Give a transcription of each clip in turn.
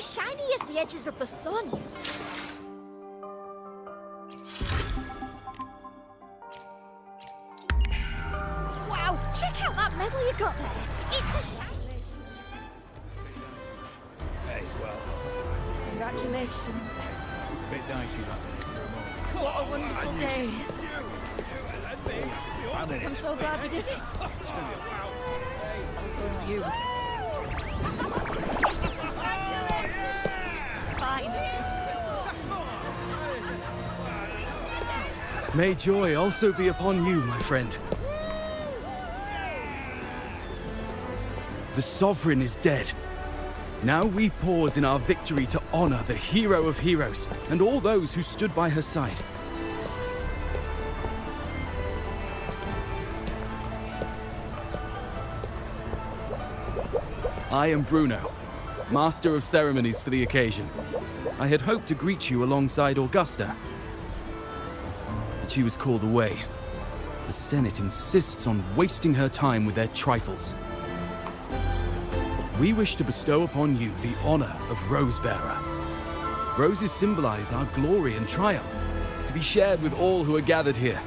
shiny as the edges of the sun. Wow, check out that medal you got there. It's a shiny. Hey, well, Congratulations. a bit dicey that minute for a moment. What a wonderful day. You and me. I'm so glad we did it. You. Fine. May joy also be upon you, my friend. The Sovereign is dead. Now we pause in our victory to honor the hero of heroes and all those who stood by her side. I am Bruno, Master of Ceremonies for the occasion. I had hoped to greet you alongside Augusta, but she was called away. The Senate insists on wasting her time with their trifles. We wish to bestow upon you the honor of Rosebearer. Roses symbolize our glory and triumph, to be shared with all who are gathered here.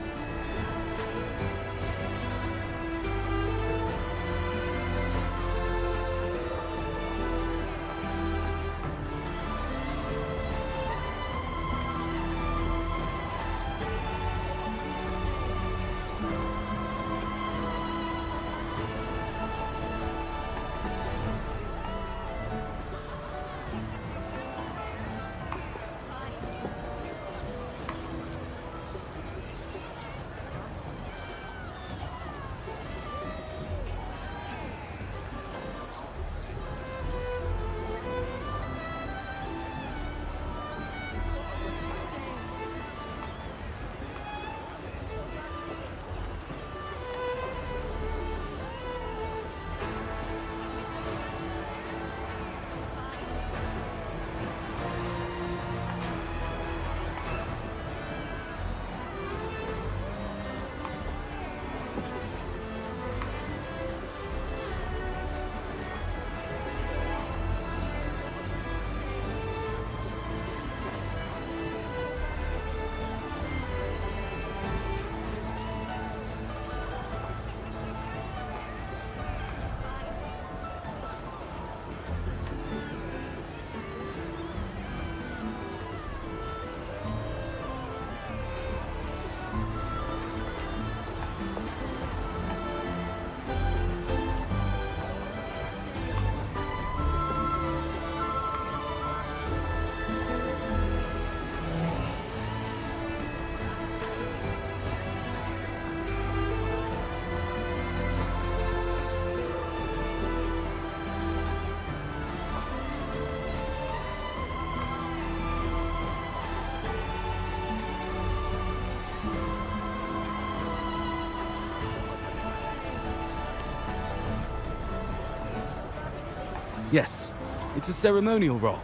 Yes, it's a ceremonial roll.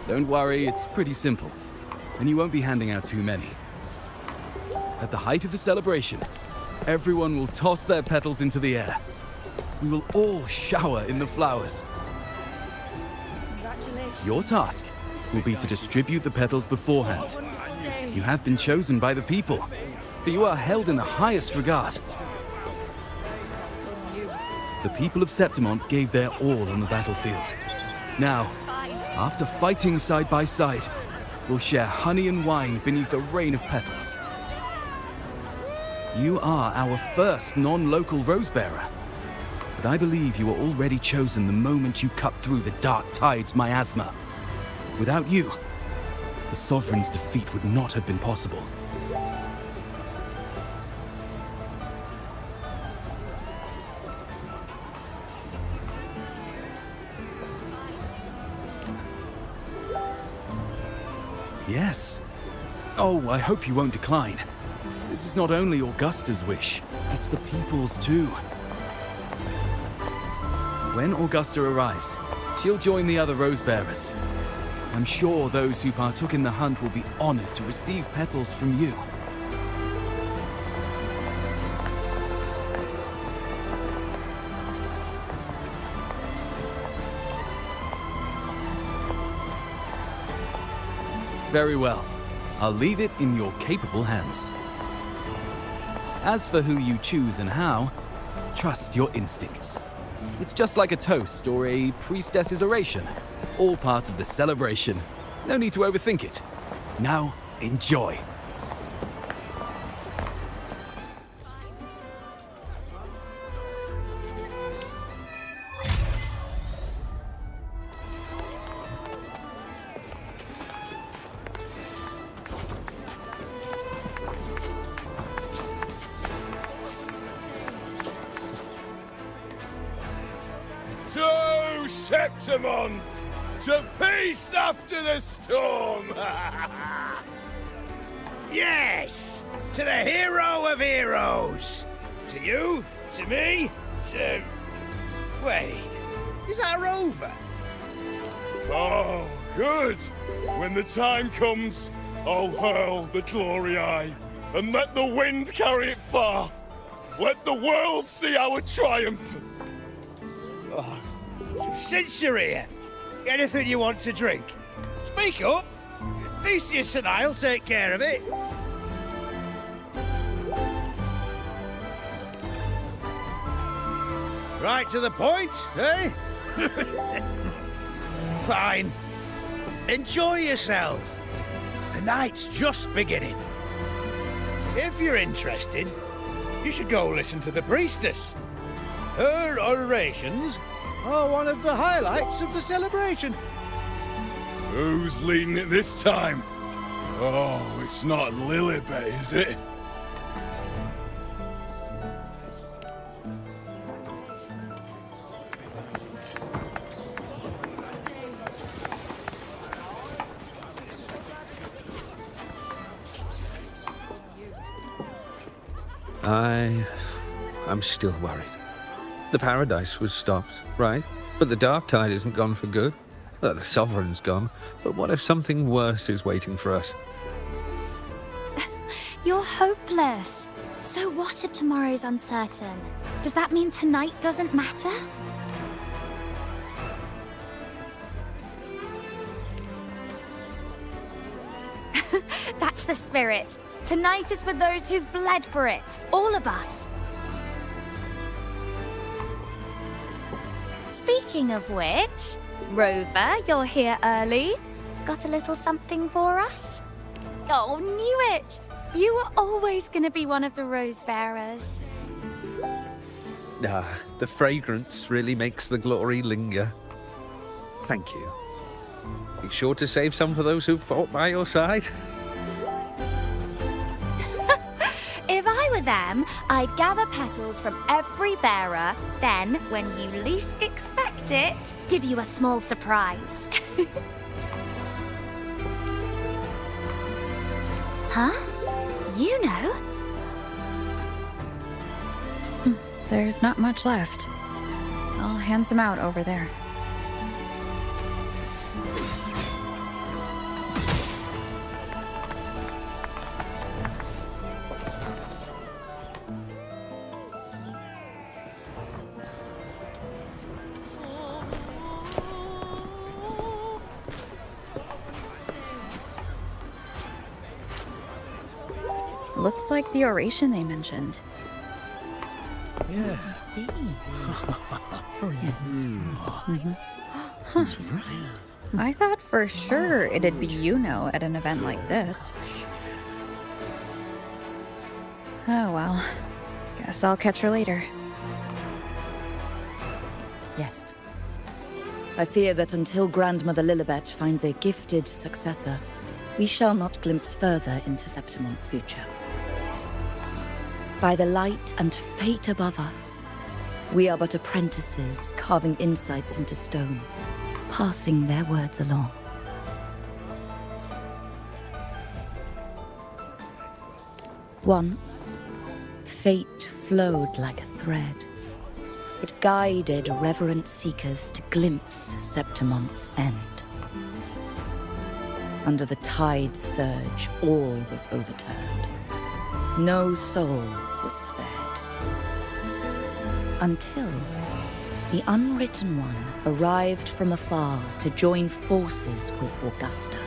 Don't worry, it's pretty simple, and you won't be handing out too many. At the height of the celebration, everyone will toss their petals into the air. We will all shower in the flowers. Congratulations. Your task will be to distribute the petals beforehand. What a wonderful day. You have been chosen by the people, but you are held in the highest regard. You. The people of Septimont gave their all on the battlefield. Now, Fine. after fighting side by side, we'll share honey and wine beneath a rain of petals. You are our first non-local Rosebearer, but I believe you were already chosen the moment you cut through the dark tide's miasma. Without you, the Sovereign's defeat would not have been possible. Yes. Oh, I hope you won't decline. This is not only Augusta's wish, it's the people's too. When Augusta arrives, she'll join the other Rosebearers. I'm sure those who partook in the hunt will be honored to receive petals from you. Very well. I'll leave it in your capable hands. As for who you choose and how, trust your instincts. It's just like a toast or a priestess's oration. All part of the celebration. No need to overthink it. Now, enjoy. Two Septimons! To peace after the storm! Yes! To the hero of heroes! To you, to me, to... Wait, is that a rover? Oh, good! When the time comes, I'll hurl the glory eye and let the wind carry it far. Let the world see our triumph! Oh, since you're here, anything you want to drink? Speak up! Theseus and I'll take care of it. Right to the point, eh? Fine. Enjoy yourself. The night's just beginning. If you're interested, you should go listen to the priestess. Her orations are one of the highlights of the celebration. Who's leading it this time? Oh, it's not Lilibet, is it? I'm still worried. The paradise was stopped, right? But the dark tide isn't gone for good. The sovereign's gone. But what if something worse is waiting for us? You're hopeless. So what if tomorrow's uncertain? Does that mean tonight doesn't matter? That's the spirit. Tonight is for those who've bled for it. All of us. Speaking of which, Rover, you're here early. Got a little something for us? Oh, knew it! You were always gonna be one of the rose bearers. The fragrance really makes the glory linger. Thank you. Be sure to save some for those who fought by your side. If I were them, I'd gather petals from every bearer, then, when you least expect it, give you a small surprise. Huh? Iuno? There's not much left. I'll hand some out over there. Looks like the oration they mentioned. Yeah. I see. Oh, yes. Huh. She's right. I thought for sure it'd be Iuno at an event like this. Oh, well. Guess I'll catch her later. Yes. I fear that until Grandmother Lilibet finds a gifted successor, we shall not glimpse further into Septimon's future. By the light and fate above us, we are but apprentices carving insights into stone, passing their words along. Once, fate flowed like a thread. It guided reverent seekers to glimpse Septimon's end. Under the tide's surge, all was overturned. No soul was spared. Until the Unwritten One arrived from afar to join forces with Augusta.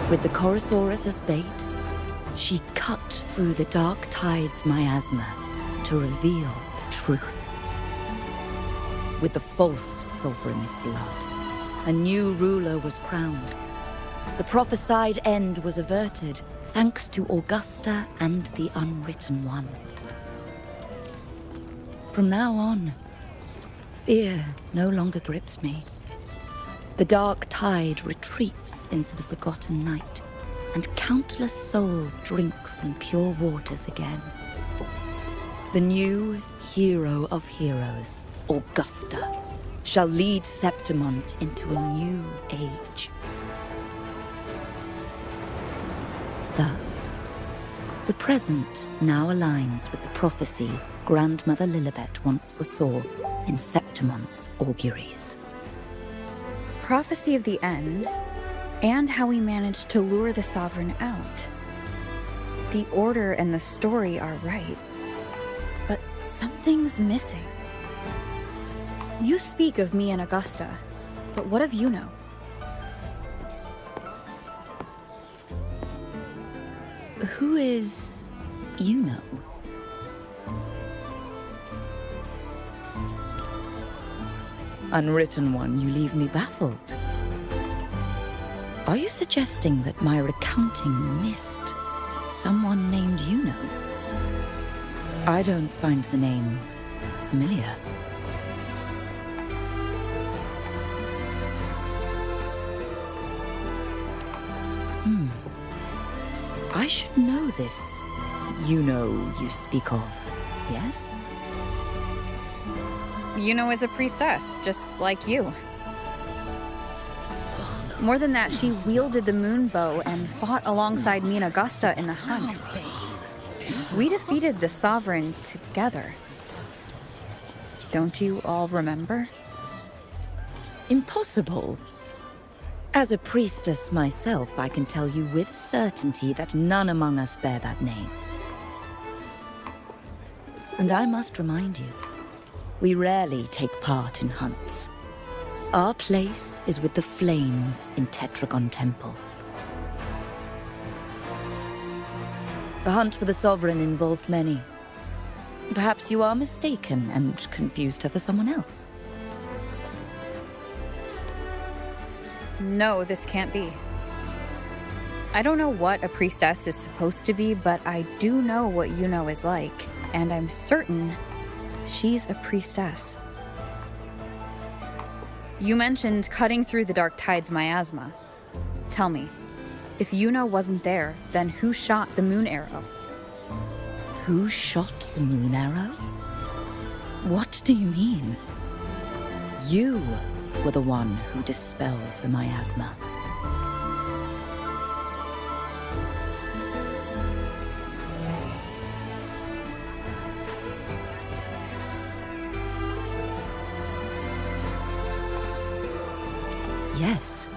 With the Chorosaurus as bait, she cut through the dark tide's miasma to reveal the truth. With the false sovereign's blood, a new ruler was crowned. The prophesied end was averted, thanks to Augusta and the Unwritten One. From now on, fear no longer grips me. The dark tide retreats into the forgotten night, and countless souls drink from pure waters again. The new hero of heroes, Augusta, shall lead Septimont into a new age. Thus, the present now aligns with the prophecy Grandmother Lilibet once foresaw in Septimont's auguries. Prophecy of the end, and how we managed to lure the Sovereign out. The order and the story are right, but something's missing. You speak of me and Augusta, but what of Iuno? Who is Iuno? Unwritten One, you leave me baffled. Are you suggesting that my recounting missed someone named Iuno? I don't find the name familiar. I should know this Iuno you speak of, yes? Iuno is a priestess, just like you. More than that, she wielded the moon bow and fought alongside me and Augusta in the hunt. We defeated the Sovereign together. Don't you all remember? Impossible. As a priestess myself, I can tell you with certainty that none among us bear that name. And I must remind you, we rarely take part in hunts. Our place is with the flames in Tetragon Temple. The hunt for the Sovereign involved many. Perhaps you are mistaken and confused her for someone else. No, this can't be. I don't know what a priestess is supposed to be, but I do know what Iuno is like, and I'm certain she's a priestess. You mentioned cutting through the dark tide's miasma. Tell me, if Iuno wasn't there, then who shot the moon arrow? Who shot the moon arrow? What do you mean? You were the one who dispelled the miasma. Yes.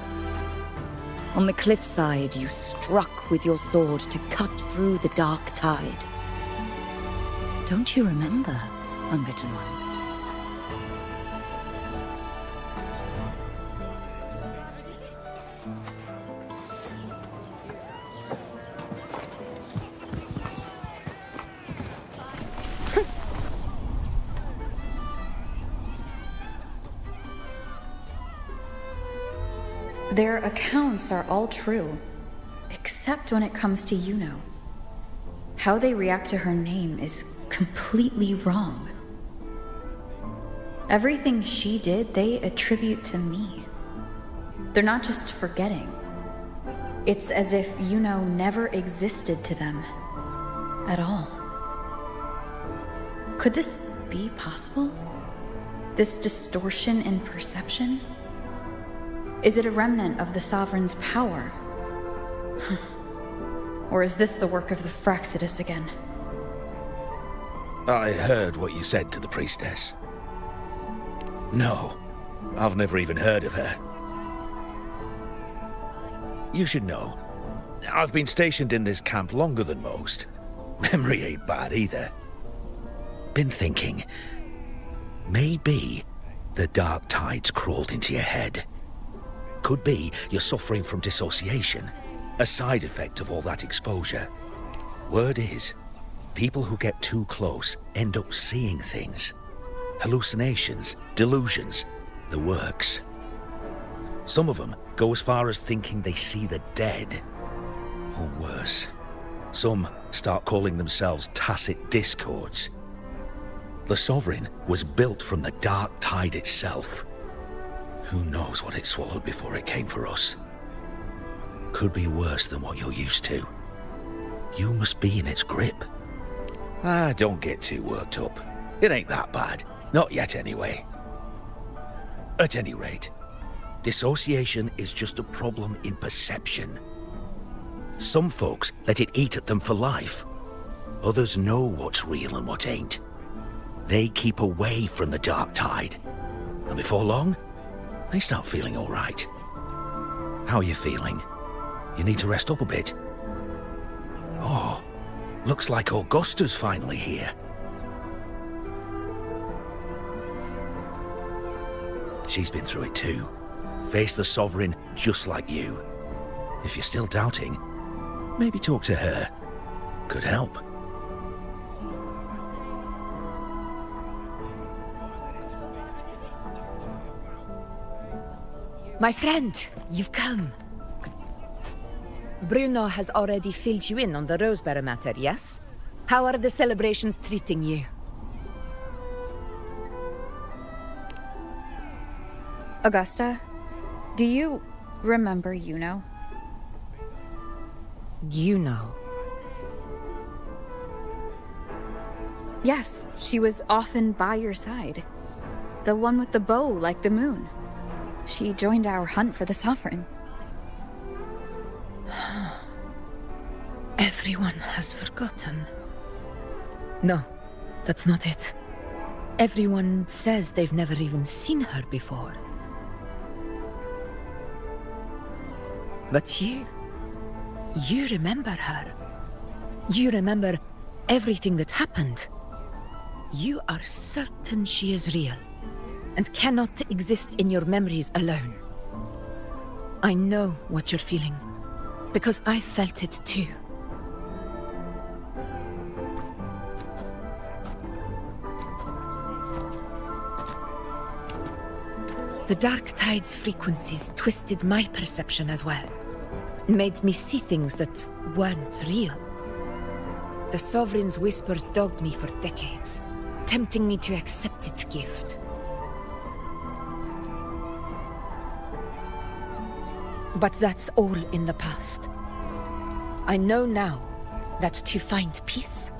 On the cliffside, you struck with your sword to cut through the dark tide. Don't you remember, Unwritten One? Their accounts are all true, except when it comes to Iuno. How they react to her name is completely wrong. Everything she did, they attribute to me. They're not just forgetting. It's as if Iuno never existed to them at all. Could this be possible? This distortion in perception? Is it a remnant of the Sovereign's power? Or is this the work of the Fraxidus again? I heard what you said to the priestess. No, I've never even heard of her. You should know, I've been stationed in this camp longer than most. Memory ain't bad either. Been thinking, maybe the dark tide's crawled into your head. Could be you're suffering from dissociation, a side effect of all that exposure. Word is, people who get too close end up seeing things. Hallucinations, delusions, the works. Some of them go as far as thinking they see the dead. Or worse, some start calling themselves tacit discords. The Sovereign was built from the dark tide itself. Who knows what it swallowed before it came for us? Could be worse than what you're used to. You must be in its grip. Don't get too worked up. It ain't that bad. Not yet, anyway. At any rate, dissociation is just a problem in perception. Some folks let it eat at them for life. Others know what's real and what ain't. They keep away from the dark tide. And before long, they start feeling all right. How are you feeling? You need to rest up a bit. Oh, looks like Augusta's finally here. She's been through it too. Faced the Sovereign just like you. If you're still doubting, maybe talk to her. Could help. My friend, you've come. Bruno has already filled you in on the Rosebearer matter, yes? How are the celebrations treating you? Augusta, do you remember Iuno? Iuno. Yes, she was often by your side. The one with the bow like the moon. She joined our hunt for the Sovereign. Everyone has forgotten. No, that's not it. Everyone says they've never even seen her before. But you remember her. You remember everything that happened. You are certain she is real, and cannot exist in your memories alone. I know what you're feeling, because I felt it too. The Dark Tide's frequencies twisted my perception as well. Made me see things that weren't real. The Sovereign's whispers dogged me for decades, tempting me to accept its gift. But that's all in the past. I know now that to find peace,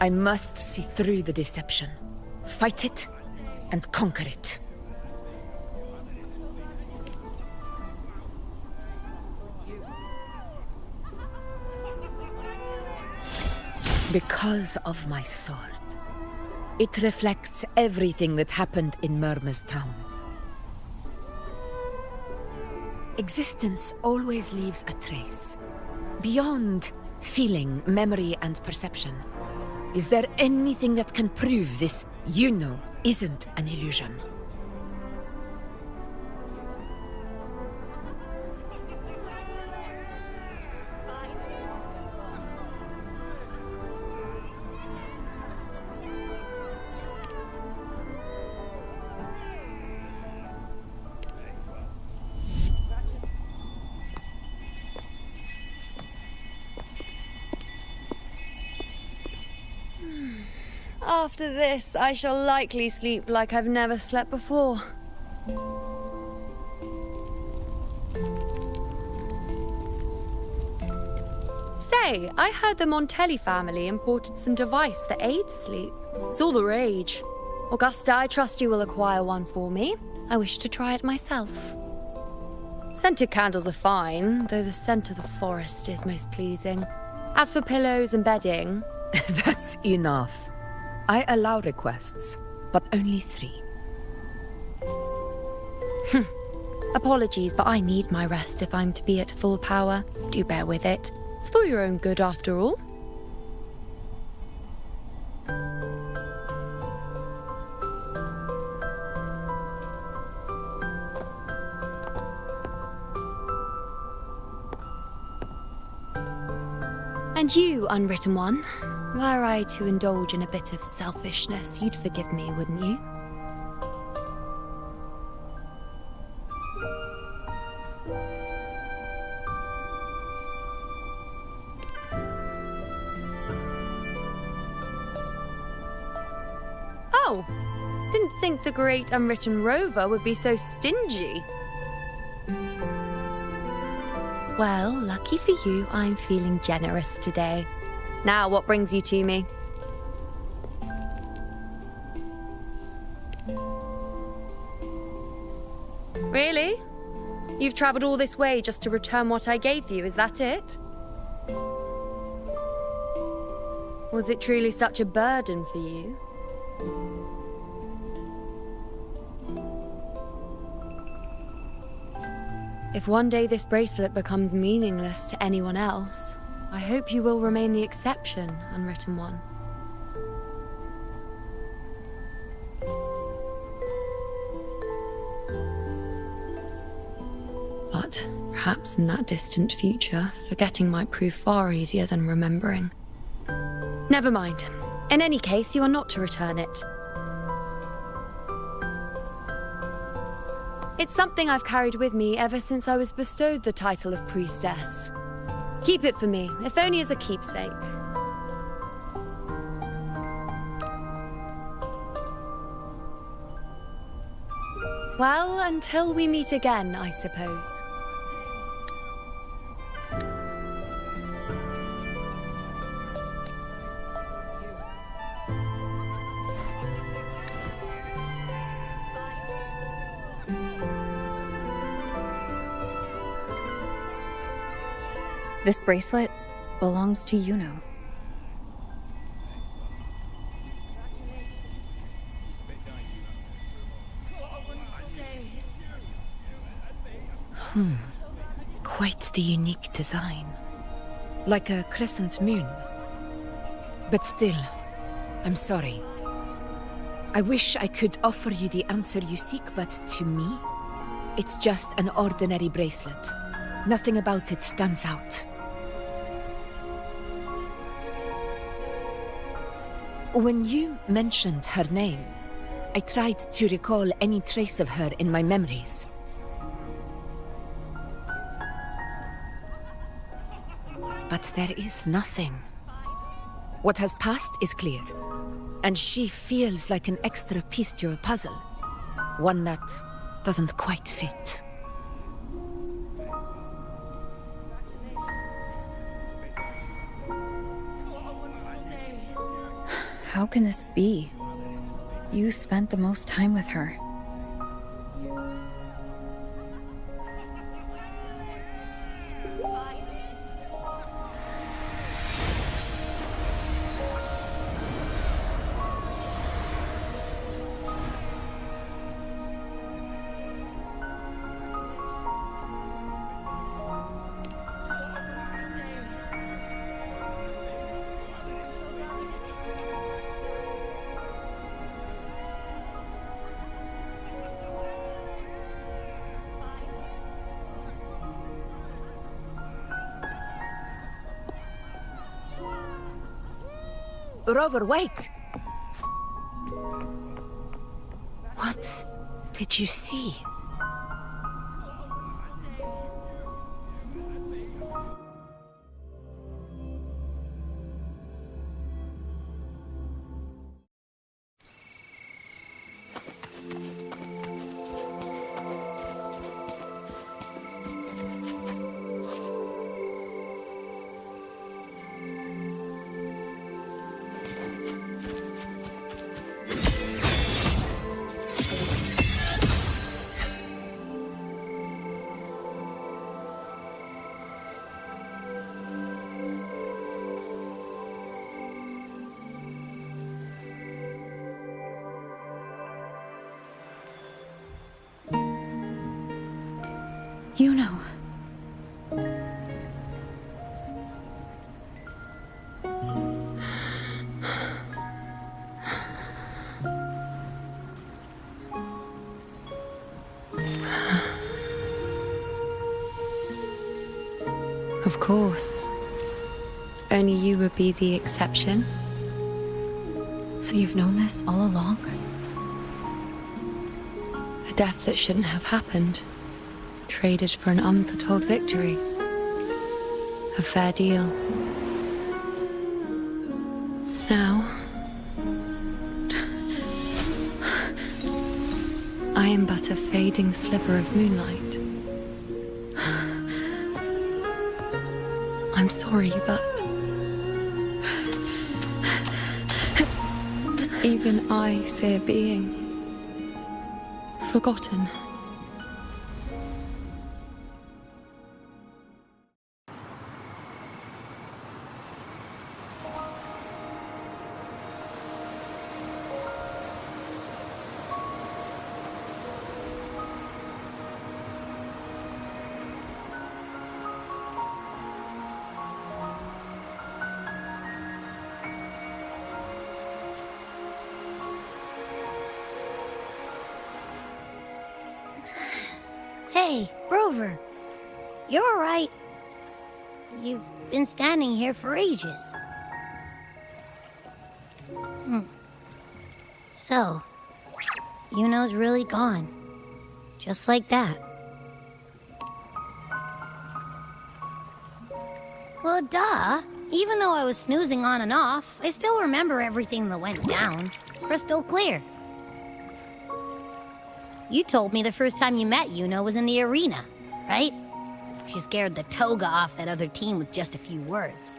I must see through the deception, fight it, and conquer it. Because of my sword. It reflects everything that happened in Murma's town. Existence always leaves a trace. Beyond feeling, memory, and perception. Is there anything that can prove this Iuno isn't an illusion? After this, I shall likely sleep like I've never slept before. Say, I heard the Montelli family imported some device that aids sleep. It's all the rage. Augusta, I trust you will acquire one for me. I wish to try it myself. Scented candles are fine, though the scent of the forest is most pleasing. As for pillows and bedding... That's enough. I allow requests, but only 3. Apologies, but I need my rest if I'm to be at full power. Do bear with it. It's for your own good, after all. And you, unwritten one, were I to indulge in a bit of selfishness, you'd forgive me, wouldn't you? Oh, didn't think the great unwritten rover would be so stingy. Well, lucky for you, I'm feeling generous today. Now, what brings you to me? Really? You've traveled all this way just to return what I gave you, is that it? Was it truly such a burden for you? If one day this bracelet becomes meaningless to anyone else, I hope you will remain the exception, unwritten one. But perhaps in that distant future, forgetting might prove far easier than remembering. Never mind. In any case, you are not to return it. It's something I've carried with me ever since I was bestowed the title of priestess. Keep it for me, if only as a keepsake. Well, until we meet again, I suppose. This bracelet belongs to Iuno. Quite the unique design. Like a crescent moon. But still, I'm sorry. I wish I could offer you the answer you seek, but to me, it's just an ordinary bracelet. Nothing about it stands out. When you mentioned her name, I tried to recall any trace of her in my memories. But there is nothing. What has passed is clear, and she feels like an extra piece to a puzzle, one that doesn't quite fit. How can this be? You spent the most time with her. Rover, wait! What did you see? Iuno. Of course. only you would be the exception. So you've known this all along? A death that shouldn't have happened. Traded for an unforetold victory. A fair deal. Now, I am but a fading sliver of moonlight. I'm sorry, but even I fear being forgotten. Hey, Rover. You're all right. You've been standing here for ages. So, Iuno's really gone. Just like that. Well, duh. Even though I was snoozing on and off, I still remember everything that went down. Crystal clear. You told me the first time you met Iuno was in the arena, right? She scared the toga off that other team with just a few words.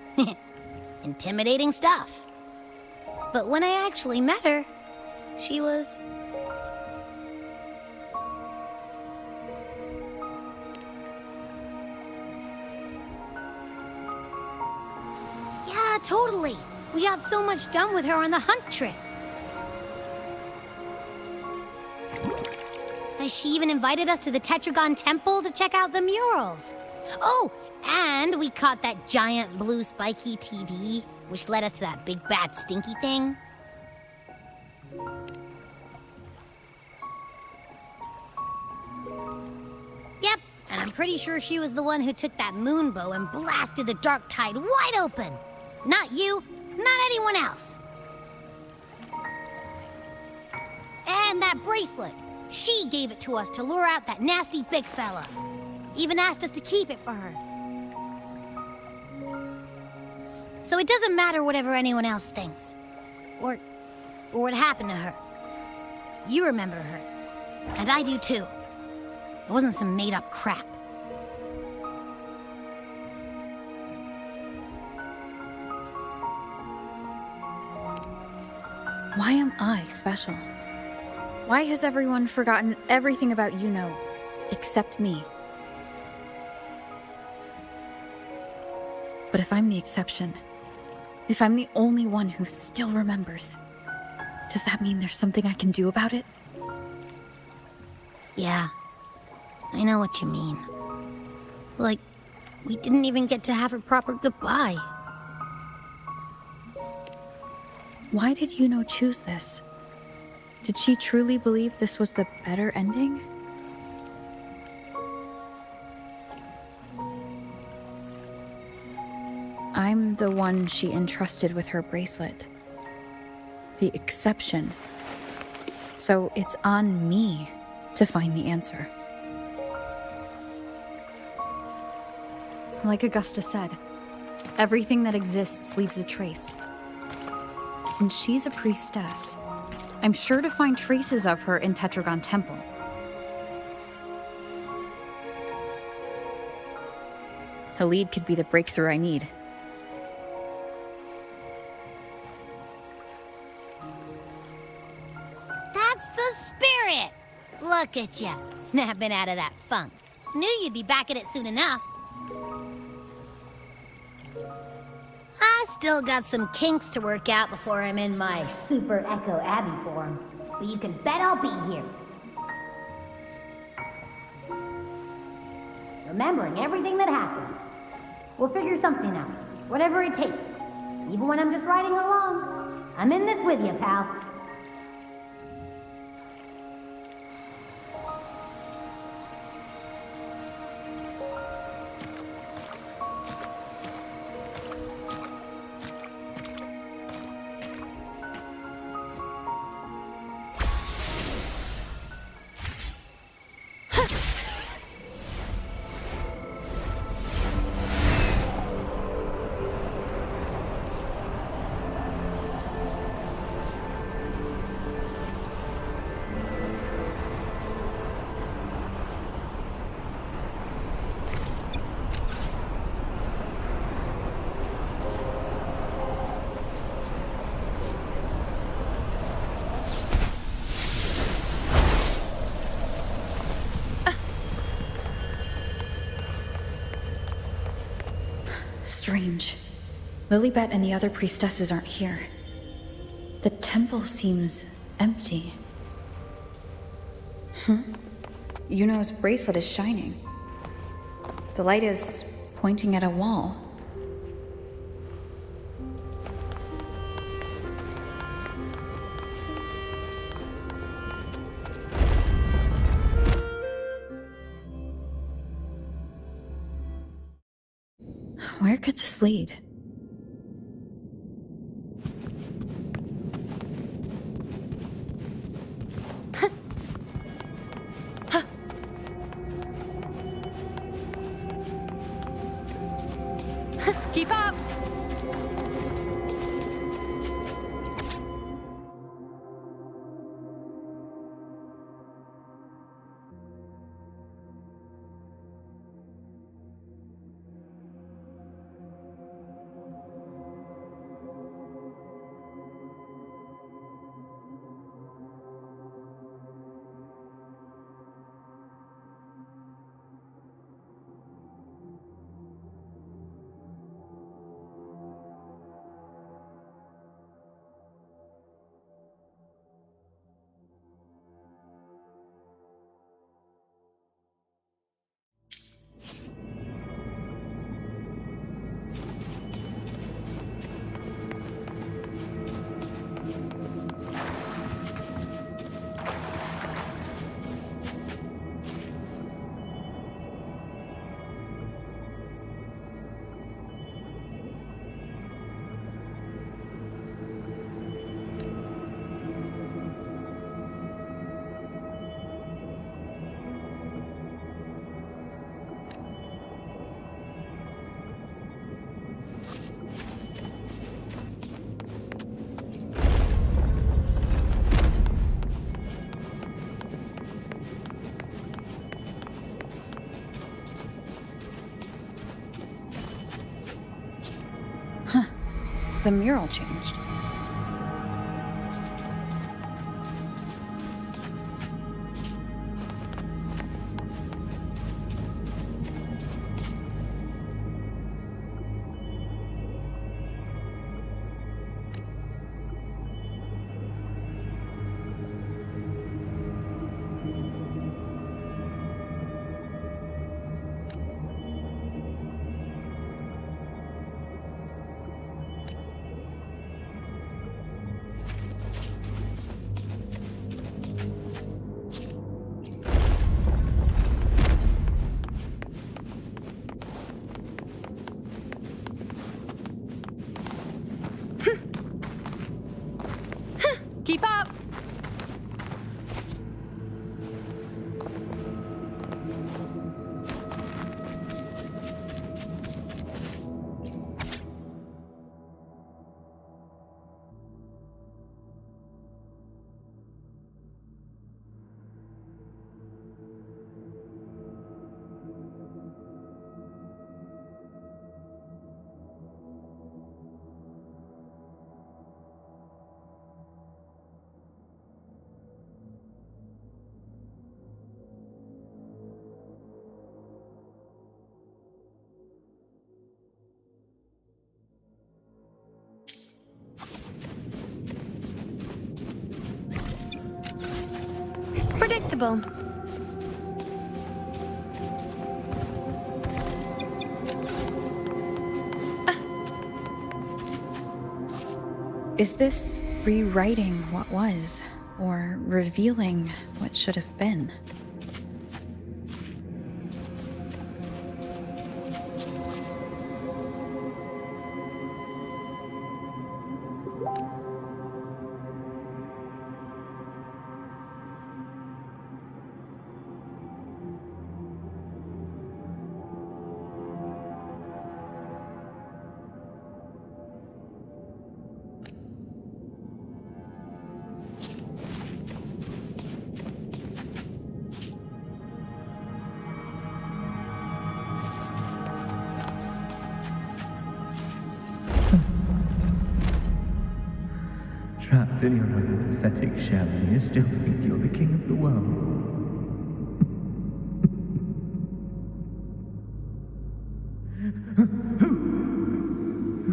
Intimidating stuff. But when I actually met her, she was... Yeah, totally. We got so much done with her on the hunt trip. She even invited us to the Tetragon Temple to check out the murals. Oh, and we caught that giant blue spiky TD, which led us to that big bad stinky thing. Yep, and I'm pretty sure she was the one who took that moon bow and blasted the dark tide wide open. Not you, not anyone else. And that bracelet. She gave it to us to lure out that nasty big fella. Even asked us to keep it for her. So it doesn't matter whatever anyone else thinks. Or what happened to her. You remember her. And I do too. It wasn't some made-up crap. Why am I special? Why has everyone forgotten everything about Iuno, except me? But if I'm the exception, if I'm the only one who still remembers, does that mean there's something I can do about it? Yeah, I know what you mean. Like, we didn't even get to have a proper goodbye. Why did Iuno choose this? Did she truly believe this was the better ending? I'm the one she entrusted with her bracelet. The exception. So it's on me to find the answer. Like Augusta said, everything that exists leaves a trace. Since she's a priestess, I'm sure to find traces of her in Tetragon Temple. Her lead could be the breakthrough I need. That's the spirit! Look at ya, snapping out of that funk. Knew you'd be back at it soon enough. I still got some kinks to work out before I'm in my Super Echo Abbey form, but you can bet I'll be here. Remembering everything that happened. We'll figure something out, whatever it takes. Even when I'm just riding along. I'm in this with you, pal. Strange. Lilibet and the other priestesses aren't here. The temple seems empty. Iuno's bracelet is shining. The light is pointing at a wall. Where could this lead? Keep up! The mural changed. Keep up! Predictable. Is this rewriting what was, or revealing what should have been? Trapped in your own pathetic shell, and you still think you're the king of the world.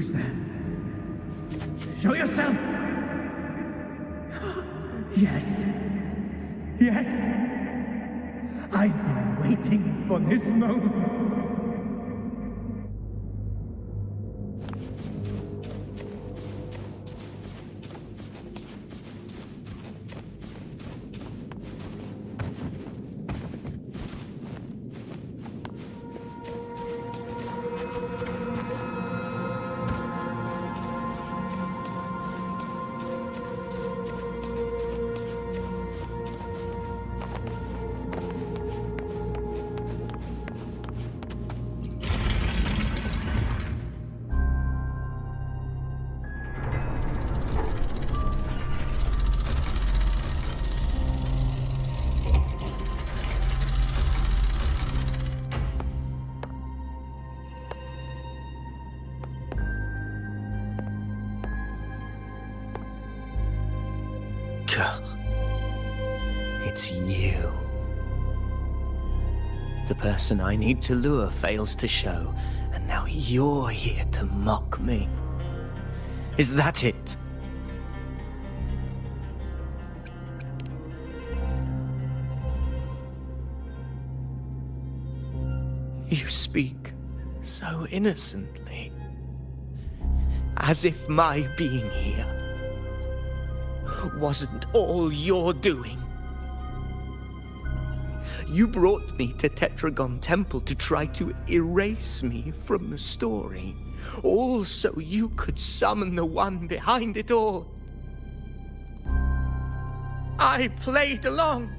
Who's there? Show yourself! Yes. Yes! I've been waiting for this moment. It's you. The person I need to lure fails to show, and now you're here to mock me. Is that it? You speak so innocently, as if my being here wasn't all you're doing. You brought me to Tetragon Temple to try to erase me from the story, all so you could summon the one behind it all. I played along.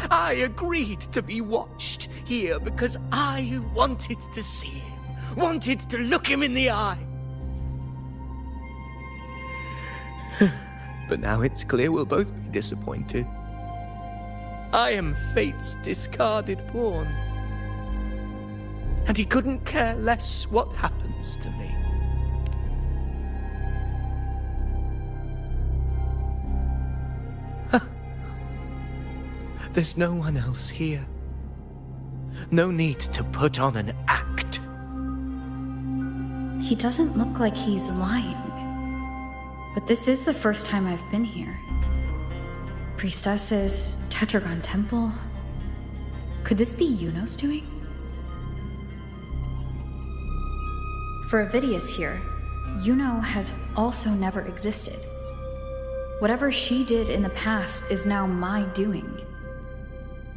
I agreed to be watched here because I wanted to see him, wanted to look him in the eye. But now it's clear we'll both be disappointed. I am fate's discarded pawn. And he couldn't care less what happens to me. There's no one else here. No need to put on an act. He doesn't look like he's lying. But this is the first time I've been here. Priestesses, Tetragon Temple. Could this be Iuno's doing? For Avidius here, Iuno has also never existed. Whatever she did in the past is now my doing.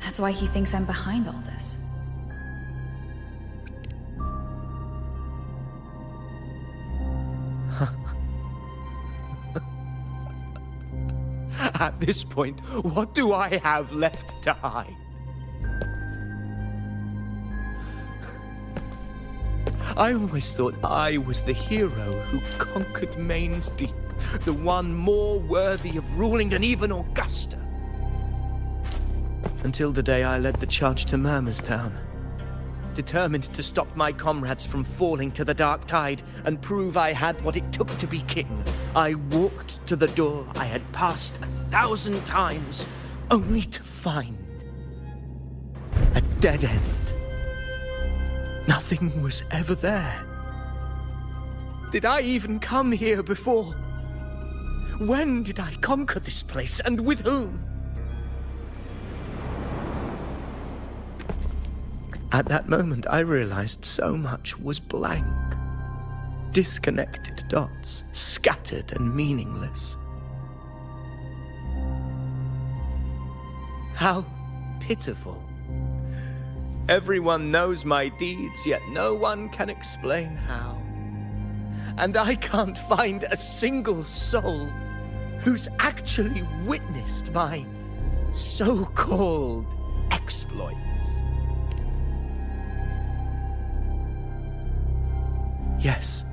That's why he thinks I'm behind all this. At this point, what do I have left to hide? I always thought I was the hero who conquered Main's Deep, the one more worthy of ruling than even Augusta. Until the day I led the charge to Murmur's Town. Determined to stop my comrades from falling to the dark tide and prove I had what it took to be king, I walked to the door I had passed 1,000 times, only to find a dead end. Nothing was ever there. Did I even come here before? When did I conquer this place, and with whom? At that moment, I realized so much was blank. Disconnected dots, scattered and meaningless. How pitiful. Everyone knows my deeds, yet no one can explain how. And I can't find a single soul who's actually witnessed my so-called exploits. Yes.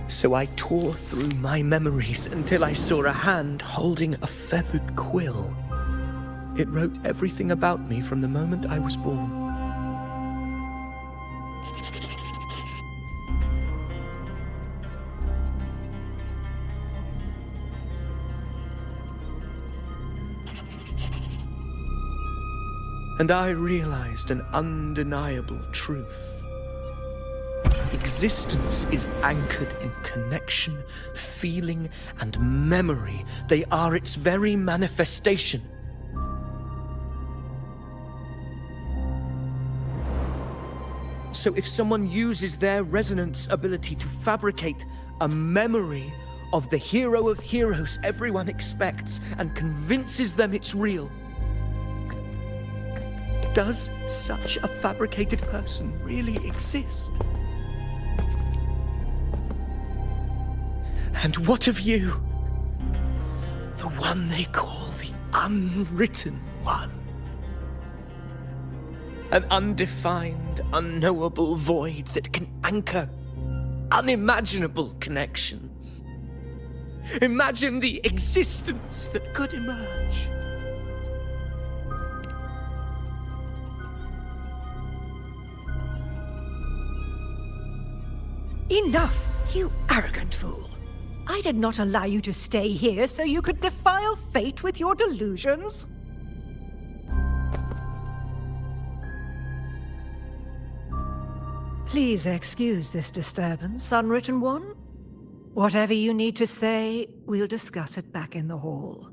So I tore through my memories until I saw a hand holding a feathered quill. It wrote everything about me from the moment I was born. And I realized an undeniable truth. Existence is anchored in connection, feeling, and memory. They are its very manifestation. So if someone uses their resonance ability to fabricate a memory of the hero of heroes everyone expects and convinces them it's real, does such a fabricated person really exist? And what of you? The one they call the unwritten one. An undefined, unknowable void that can anchor unimaginable connections. Imagine the existence that could emerge. Enough, you arrogant fool. I did not allow you to stay here so you could defile fate with your delusions. Please excuse this disturbance, Unwritten One. Whatever you need to say, we'll discuss it back in the hall.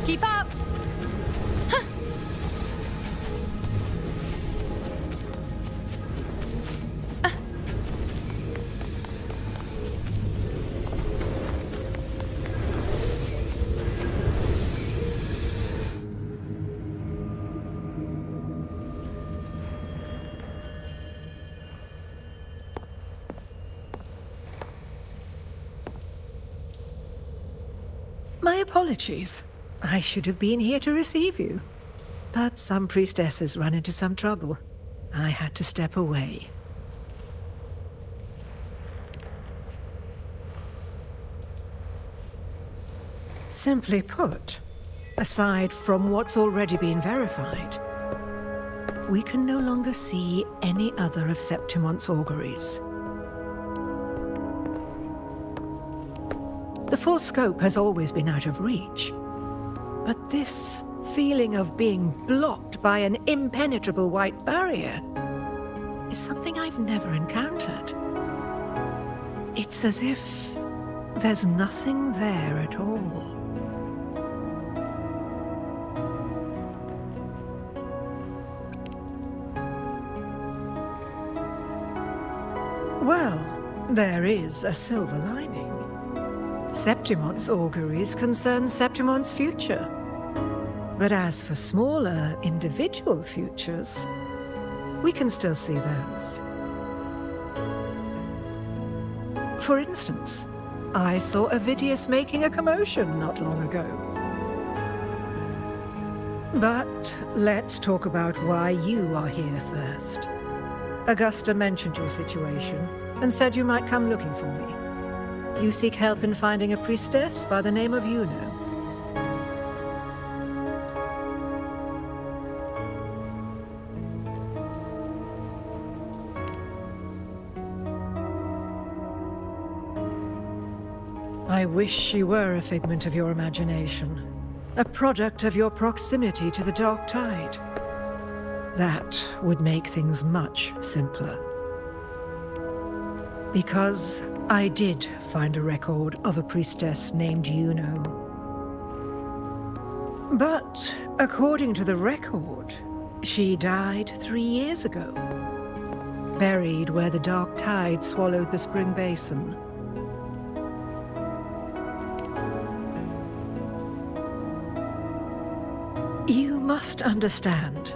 Keep up! Huh. My apologies. I should have been here to receive you. But some priestesses run into some trouble. I had to step away. Simply put, aside from what's already been verified, we can no longer see any other of Septimon's auguries. The full scope has always been out of reach. But this feeling of being blocked by an impenetrable white barrier is something I've never encountered. It's as if there's nothing there at all. Well, there is a silver lining. Septimon's auguries concern Septimon's future. But as for smaller, individual futures, we can still see those. For instance, I saw Avidius making a commotion not long ago. But let's talk about why you are here first. Augusta mentioned your situation and said you might come looking for me. You seek help in finding a priestess by the name of Iuno. I wish she were a figment of your imagination, a product of your proximity to the Dark Tide. That would make things much simpler. Because I did find a record of a priestess named Iuno. But according to the record, she died 3 years ago, buried where the Dark Tide swallowed the Spring Basin. You must understand,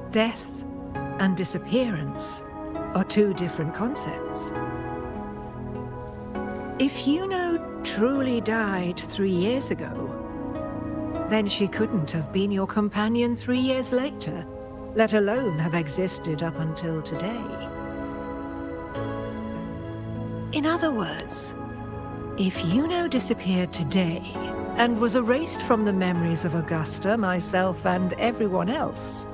death and disappearance are two different concepts. If Iuno truly died 3 years ago, then she couldn't have been your companion 3 years later, let alone have existed up until today. In other words, if Iuno disappeared today and was erased from the memories of Augusta, myself, and everyone else,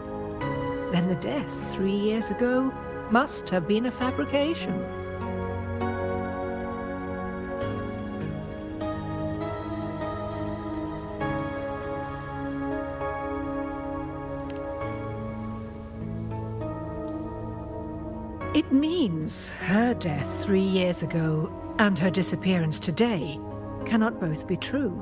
then the death 3 years ago must have been a fabrication. It means her death 3 years ago and her disappearance today cannot both be true.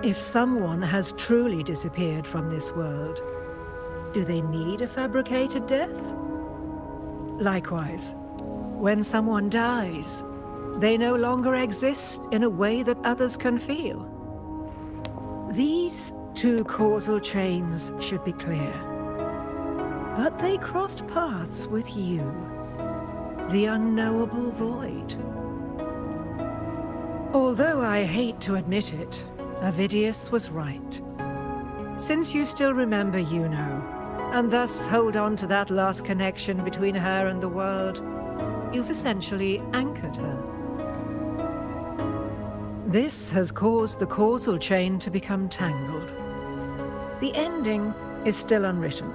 If someone has truly disappeared from this world, do they need a fabricated death? Likewise, when someone dies, they no longer exist in a way that others can feel. These two causal chains should be clear. But they crossed paths with you, the unknowable void. Although I hate to admit it, Avidius was right. Since you still remember Iuno, and thus hold on to that last connection between her and the world, you've essentially anchored her. This has caused the causal chain to become tangled. The ending is still unwritten.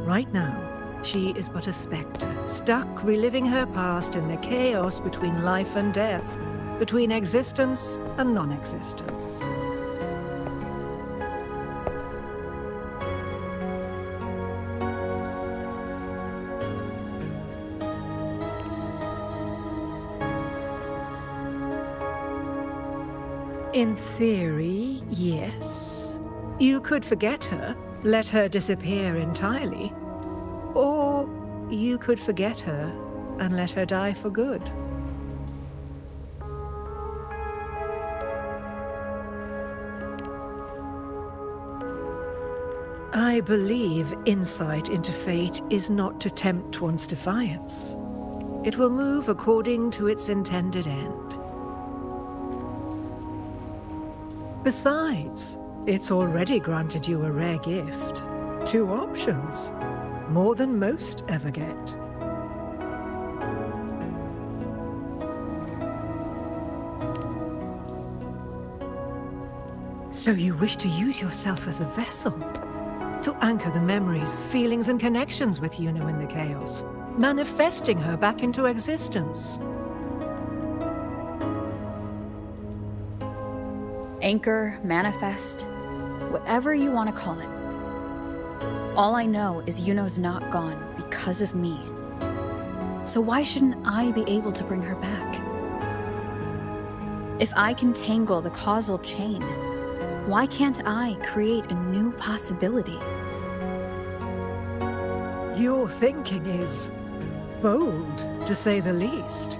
Right now, she is but a spectre, stuck reliving her past in the chaos between life and death, between existence and non-existence. In theory, yes. You could forget her, let her disappear entirely. Or you could forget her and let her die for good. I believe insight into fate is not to tempt one's defiance. It will move according to its intended end. Besides, it's already granted you a rare gift. 2 options. More than most ever get. So you wish to use yourself as a vessel? To anchor the memories, feelings, and connections with Iuno in the chaos, manifesting her back into existence. Anchor, manifest, whatever you want to call it. All I know is Iuno's not gone because of me. So why shouldn't I be able to bring her back? If I can tangle the causal chain, why can't I create a new possibility? Your thinking is, Bold, to say the least.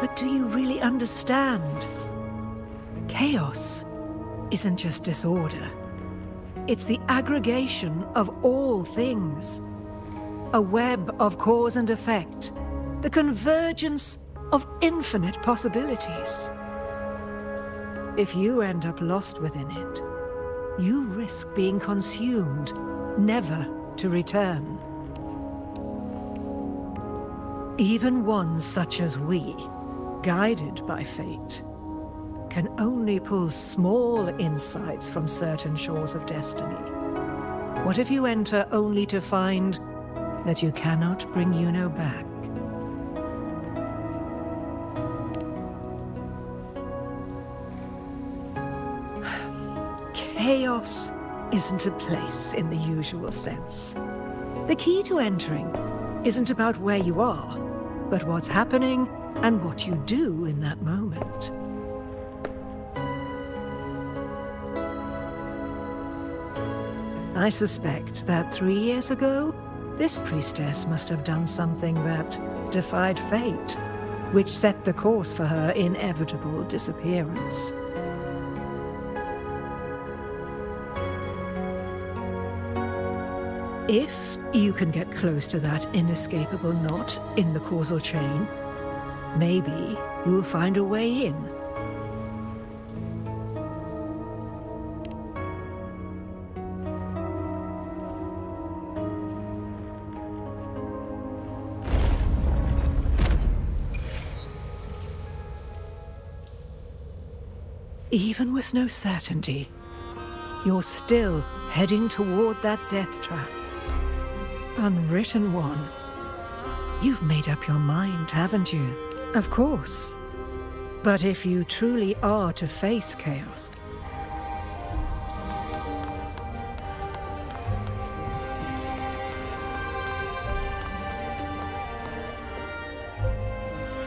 But do you really understand? Chaos isn't just disorder. It's the aggregation of all things. A web of cause and effect. The convergence of infinite possibilities. If you end up lost within it, you risk being consumed, never to return. Even ones such as we, guided by fate, can only pull small insights from certain shores of destiny. What if you enter only to find that you cannot bring Iuno back? Chaos isn't a place in the usual sense. The key to entering isn't about where you are, but what's happening and what you do in that moment. I suspect that 3 years ago, this priestess must have done something that defied fate, which set the course for her inevitable disappearance. If you can get close to that inescapable knot in the causal chain, maybe you'll find a way in. Even with no certainty, you're still heading toward that death trap. Unwritten one. You've made up your mind, haven't you? Of course. But if you truly are to face chaos,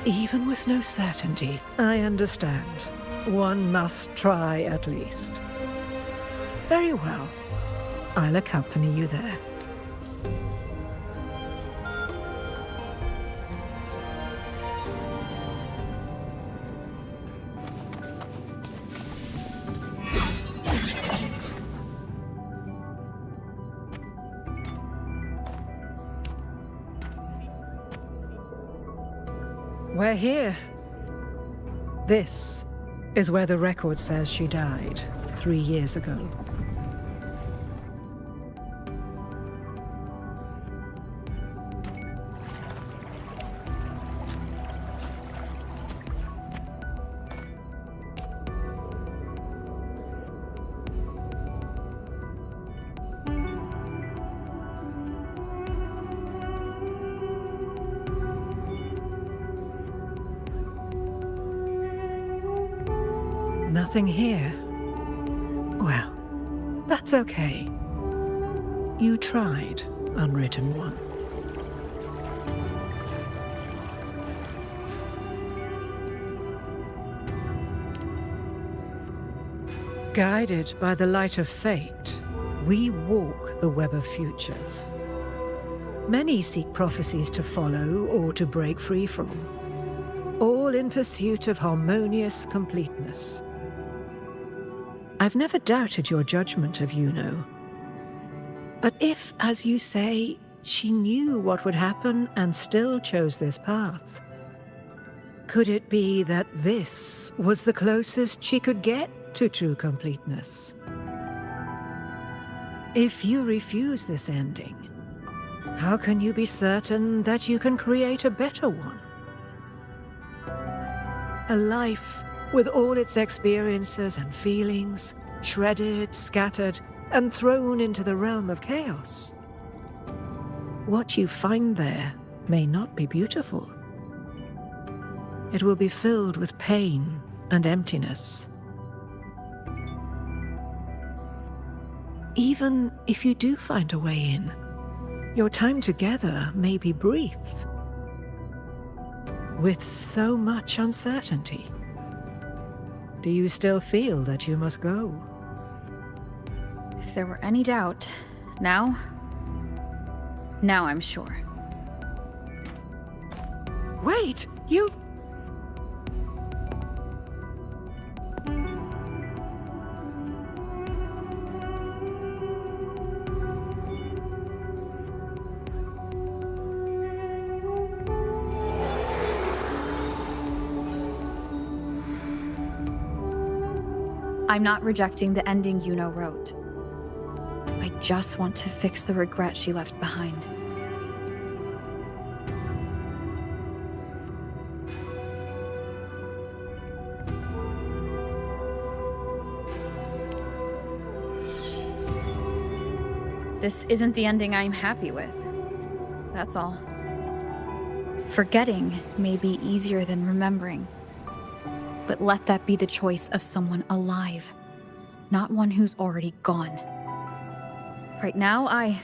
even with no certainty, I understand. One must try at least. Very well. I'll accompany you there. We're here. This is where the record says she died 3 years ago. Nothing here. Well, that's okay. You tried, Unwritten One. Guided by the light of fate, we walk the web of futures. Many seek prophecies to follow or to break free from, all in pursuit of harmonious completeness. I've never doubted your judgment of Iuno. But if, as you say, she knew what would happen and still chose this path, could it be that this was the closest she could get to true completeness? If you refuse this ending, how can you be certain that you can create a better one? A life with all its experiences and feelings, shredded, scattered, and thrown into the realm of chaos. What you find there may not be beautiful. It will be filled with pain and emptiness. Even if you do find a way in, your time together may be brief, with so much uncertainty. Do you still feel that you must go? If there were any doubt, now I'm sure. Wait, you... I'm not rejecting the ending Iuno wrote. I just want to fix the regret she left behind. This isn't the ending I'm happy with. That's all. Forgetting may be easier than remembering. But let that be the choice of someone alive, not one who's already gone. Right now, I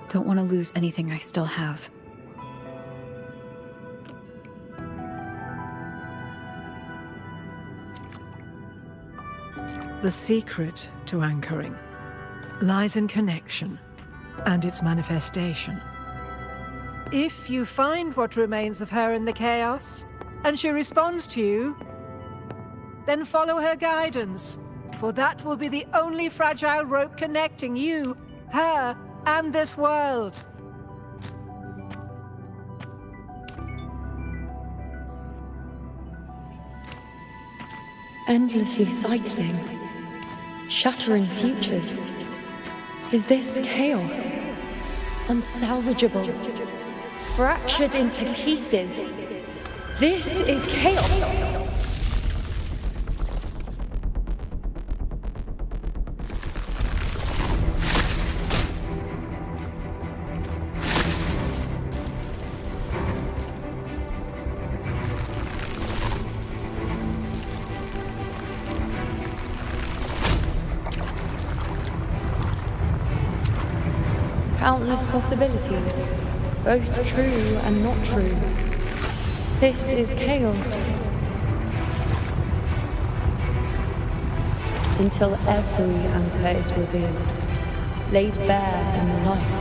don't want to lose anything I still have. The secret to anchoring lies in connection and its manifestation. If you find what remains of her in the chaos, and she responds to you, then follow her guidance, for that will be the only fragile rope connecting you, her, and this world. Endlessly cycling, shattering futures. Is this chaos? Unsalvageable, fractured into pieces. This is chaos. Countless possibilities, both true and not true. This is chaos. Until every anchor is revealed, laid bare in the light.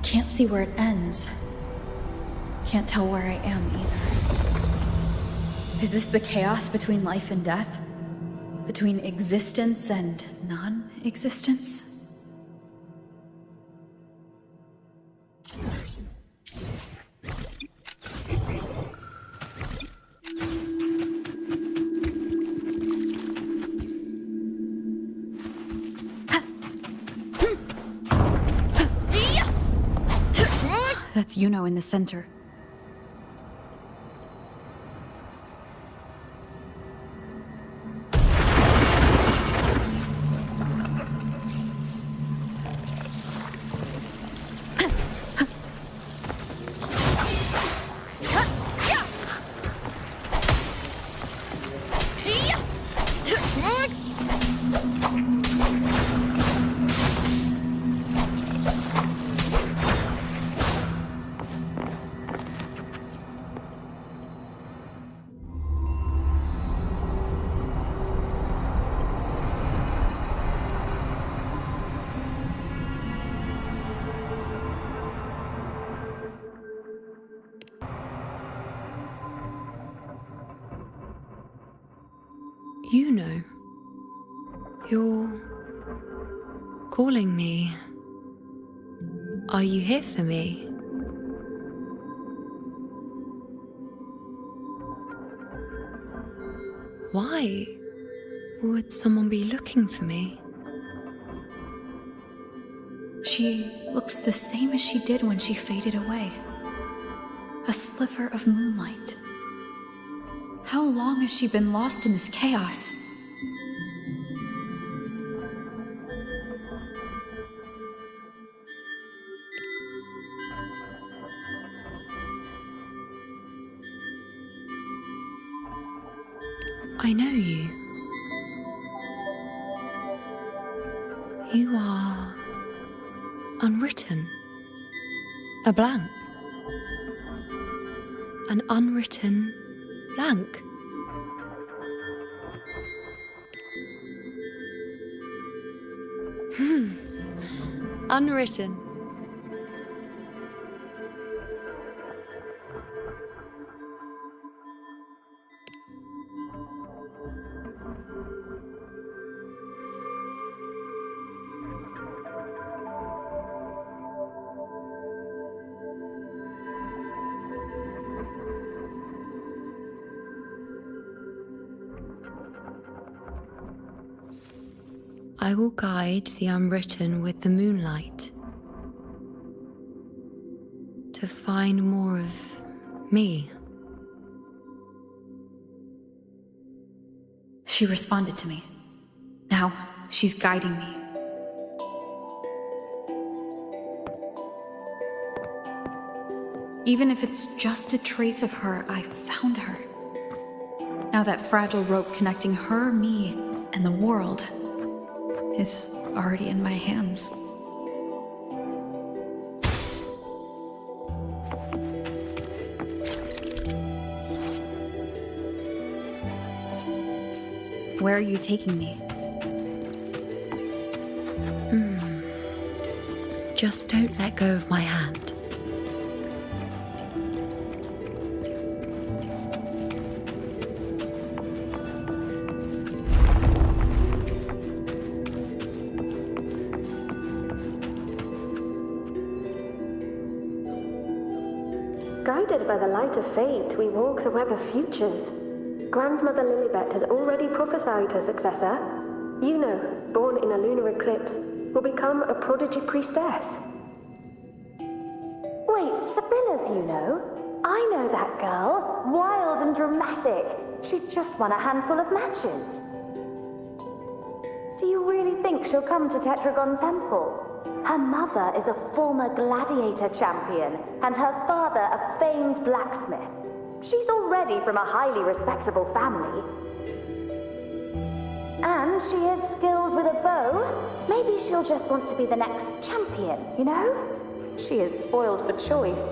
Can't see where it ends. Can't tell where I am either. Is this the chaos between life and death? Between existence and non-existence? That's Iuno in the center. Iuno, you're calling me. Are you here for me? Why would someone be looking for me? She looks the same as she did when she faded away. A sliver of moonlight. How long has she been lost in this chaos? I know you. You are unwritten. A blank. An unwritten blank. Unwritten. I will guide the unwritten with the moonlight to find more of me. She responded to me. Now, she's guiding me. Even if it's just a trace of her, I found her. Now that fragile rope connecting her, me, and the world is already in my hands. Where are you taking me? Just don't let go of my hand. Guided by the light of fate, we walk the web of futures. Grandmother Lilibet has already prophesied her successor. Iuno, born in a lunar eclipse, will become a prodigy priestess. Wait, Sibylla's Iuno? I know that girl. Wild and dramatic. She's just won a handful of matches. Do you really think she'll come to Tetragon Temple? Her mother is a former gladiator champion, and her father a famed blacksmith. She's already from a highly respectable family. And she is skilled with a bow. Maybe she'll just want to be the next champion, you know? She is spoiled for choice.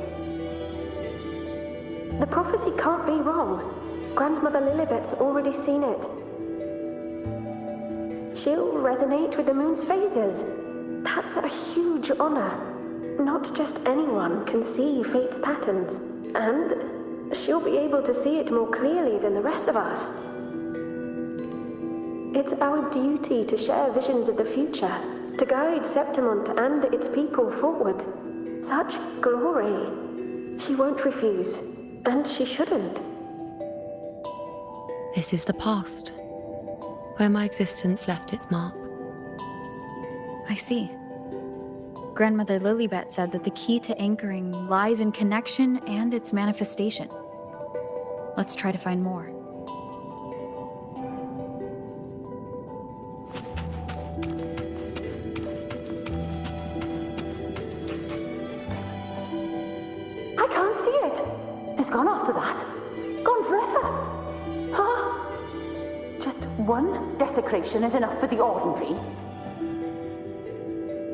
The prophecy can't be wrong. Grandmother Lilibet's already seen it. She'll resonate with the moon's phases. That's a huge honor. Not just anyone can see fate's patterns, and she'll be able to see it more clearly than the rest of us. It's our duty to share visions of the future, to guide Septimont and its people forward. Such glory. She won't refuse, and she shouldn't. This is the past, where my existence left its mark. I see. Grandmother Lilibet said that the key to anchoring lies in connection and its manifestation. Let's try to find more. I can't see it. It's gone after that. Gone forever. Huh? Just one desecration is enough for the ordinary.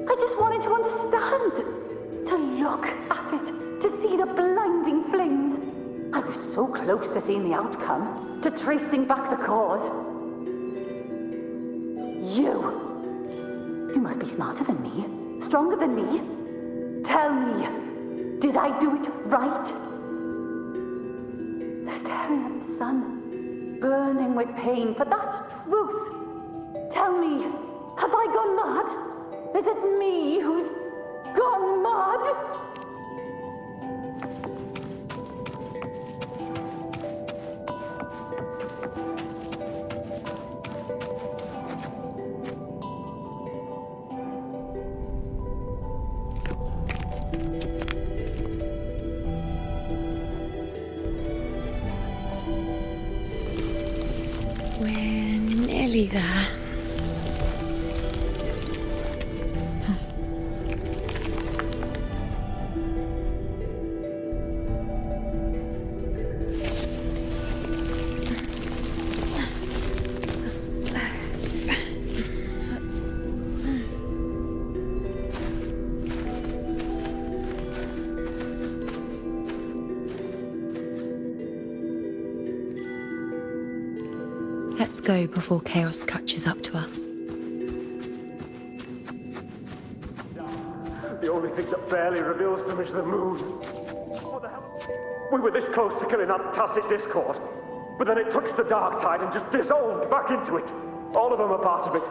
I just wanted to understand. To look at it. To see the blinding flames. I was so close to seeing the outcome. To tracing back the cause. You must be smarter than me. Stronger than me. Tell me. Did I do it right? Staring at the sun, burning with pain for that truth. Tell me, have I gone mad? Is it me who's gone mad? We're nearly there. Let's go before chaos catches up to us. The only thing that barely reveals them is the moon. What the hell? We were this close to killing that tacit discord, but then it touched the dark tide and just dissolved back into it. All of them are part of it.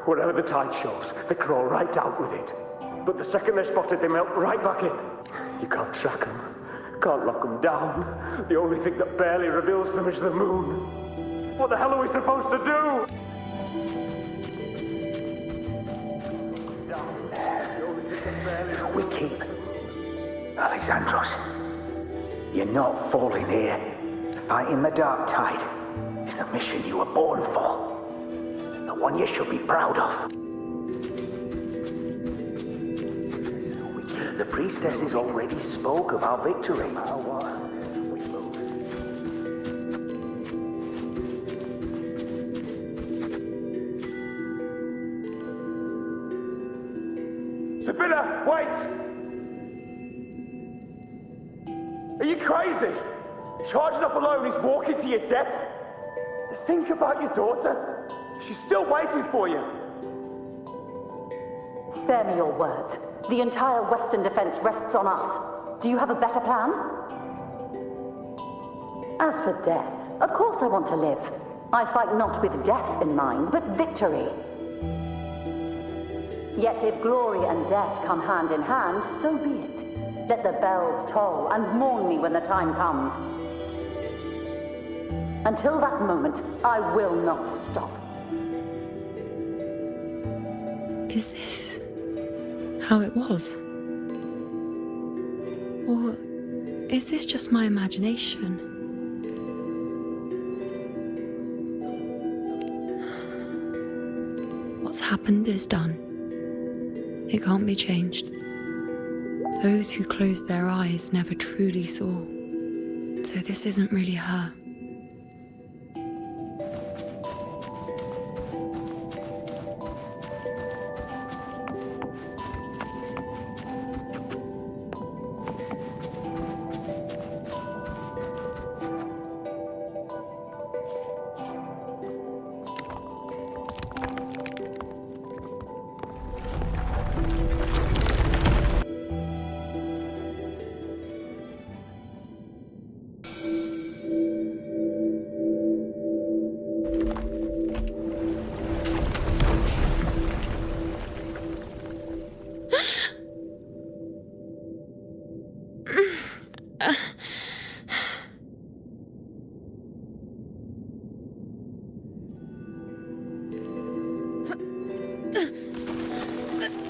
Wherever the tide shows, they crawl right down with it. But the second they're spotted, they melt right back in. You can't track them, can't lock them down. The only thing that barely reveals them is the moon. What the hell are we supposed to do? We keep. Alexandros, you're not falling here. Fighting the dark tide is the mission you were born for. The one you should be proud of. The priestesses already spoke of our victory. Sibylla, wait! Are you crazy? Charging up alone is walking to your death. Think about your daughter. She's still waiting for you. Spare me your words. The entire Western defense rests on us. Do you have a better plan? As for death, of course I want to live. I fight not with death in mind, but victory. Yet if glory and death come hand in hand, so be it. Let the bells toll and mourn me when the time comes. Until that moment, I will not stop. Is this how it was? Or is this just my imagination? What's happened is done. It can't be changed. Those who closed their eyes never truly saw. So this isn't really her.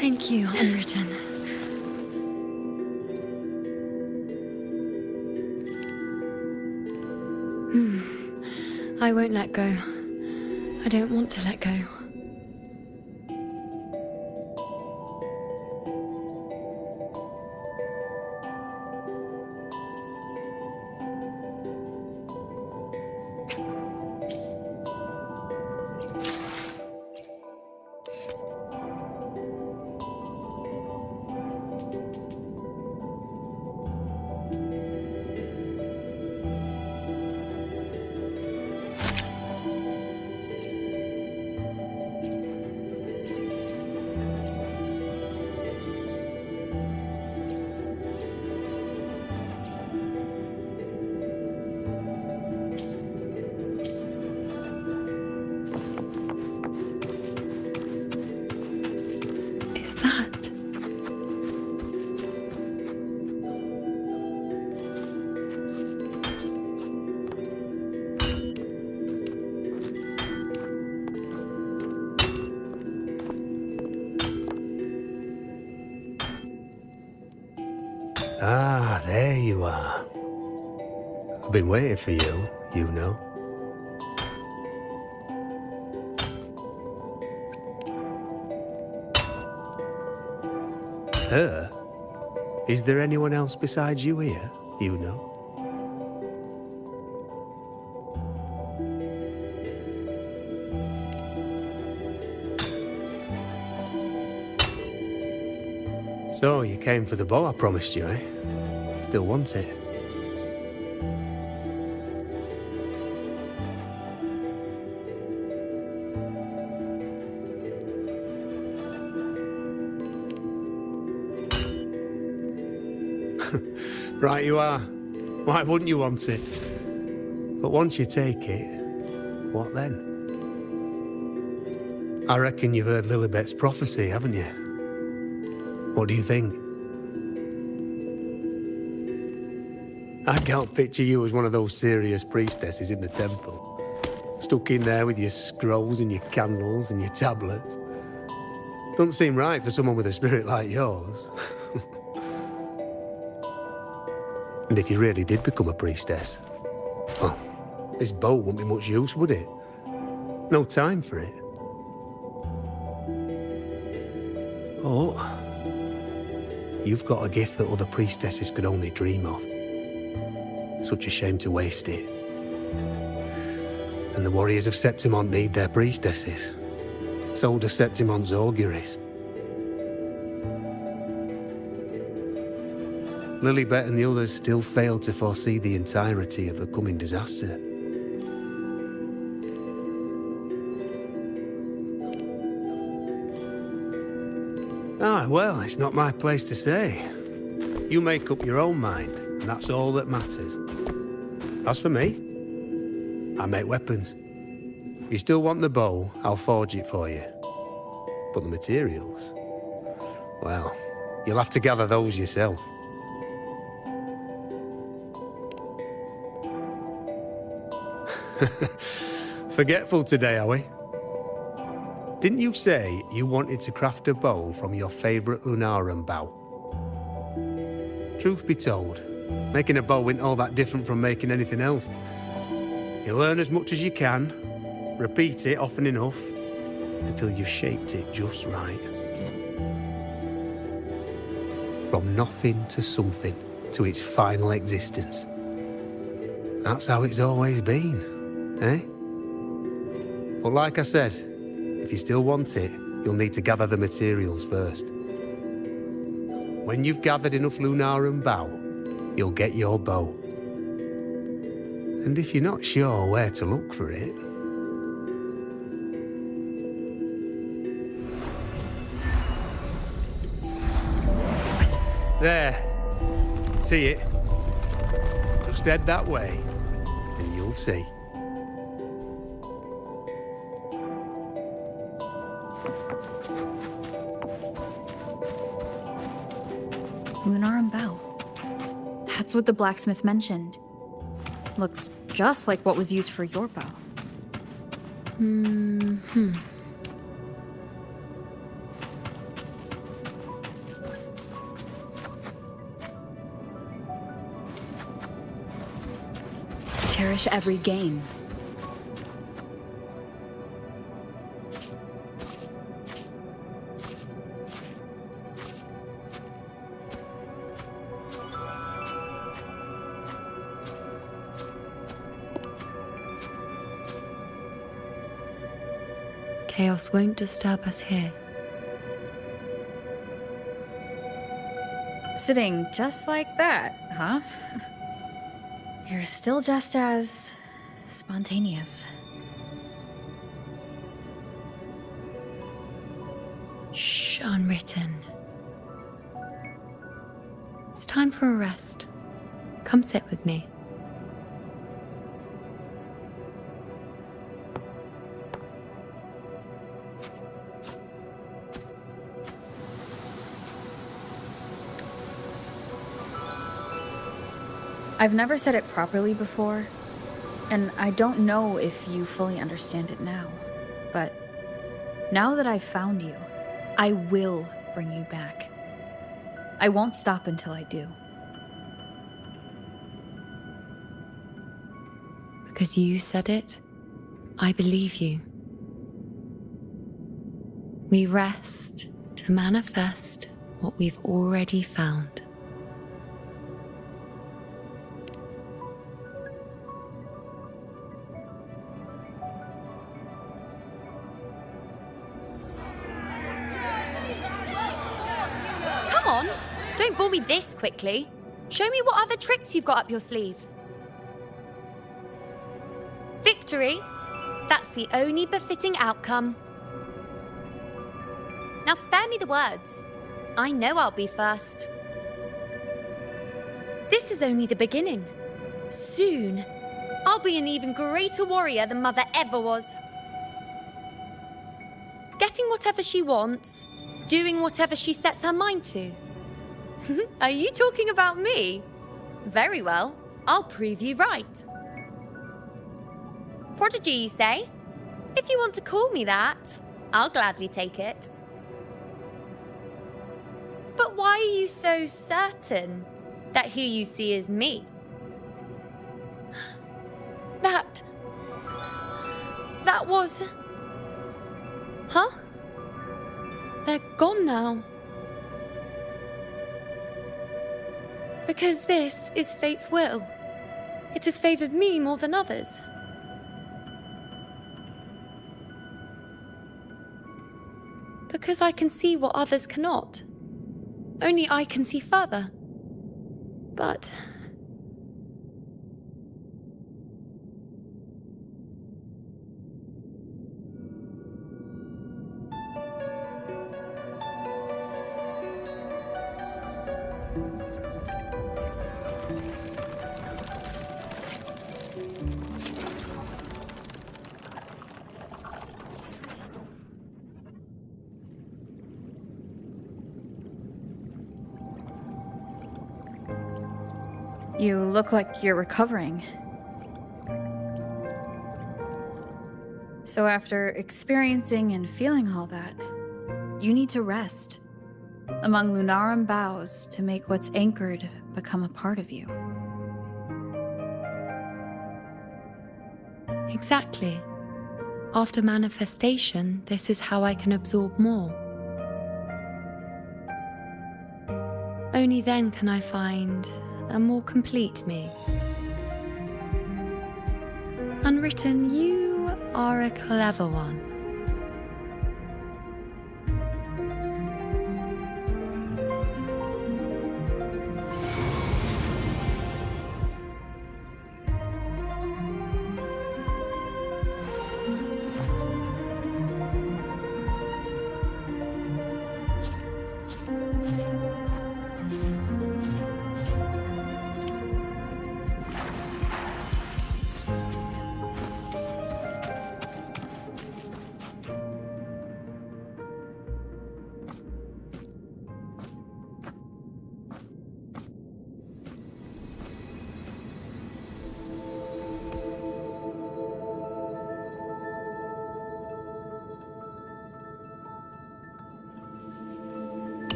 Thank you, Unwritten. I won't let go. I don't want to let go. Is that? Ah, there you are. I've been waiting for you, Iuno. Her? Is there anyone else besides you here, Iuno? So, you came for the bow I promised you, eh? Still want it? Right you are. Why wouldn't you want it? But once you take it, what then? I reckon you've heard Lilibet's prophecy, haven't you? What do you think? I can't picture you as one of those serious priestesses in the temple. Stuck in there with your scrolls and your candles and your tablets. Doesn't seem right for someone with a spirit like yours. And if you really did become a priestess, well, this bow wouldn't be much use, would it? No time for it. Oh, you've got a gift that other priestesses could only dream of. Such a shame to waste it. And the warriors of Septimont need their priestesses. So do Septimont's auguries. Lilibet and the others still failed to foresee the entirety of the coming disaster. Ah, well, it's not my place to say. You make up your own mind, and that's all that matters. As for me, I make weapons. If you still want the bow, I'll forge it for you. But the materials, well, you'll have to gather those yourself. Forgetful today, are we? Didn't you say you wanted to craft a bow from your favourite Lunarum bow? Truth be told, making a bow isn't all that different from making anything else. You learn as much as you can, repeat it often enough, until you've shaped it just right. From nothing to something, to its final existence. That's how it's always been, eh? But like I said, if you still want it, you'll need to gather the materials first. When you've gathered enough Lunarum bow, you'll get your bow. And if you're not sure where to look for it... There. See it? Just head that way, and you'll see. Lunarum bow. That's what the blacksmith mentioned. Looks just like what was used for your bow. Cherish every gain. Chaos won't disturb us here. Sitting just like that, huh? You're still just as... spontaneous. Shh, unwritten. It's time for a rest. Come sit with me. I've never said it properly before, and I don't know if you fully understand it now, but now that I've found you, I will bring you back. I won't stop until I do. Because you said it, I believe you. We rest to manifest what we've already found. Don't bore me this quickly. Show me what other tricks you've got up your sleeve. Victory? That's the only befitting outcome. Now spare me the words. I know I'll be first. This is only the beginning. Soon, I'll be an even greater warrior than Mother ever was. Getting whatever she wants, doing whatever she sets her mind to. Are you talking about me? Very well, I'll prove you right. Prodigy, you say? If you want to call me that, I'll gladly take it. But why are you so certain that who you see is me? That was... Huh? They're gone now. Because this is fate's will. It has favored me more than others. Because I can see what others cannot. Only I can see further. But... You look like you're recovering. So after experiencing and feeling all that, you need to rest among Lunarum boughs to make what's anchored become a part of you. Exactly. After manifestation, this is how I can absorb more. Only then can I find a more complete me. Unwritten, you are a clever one.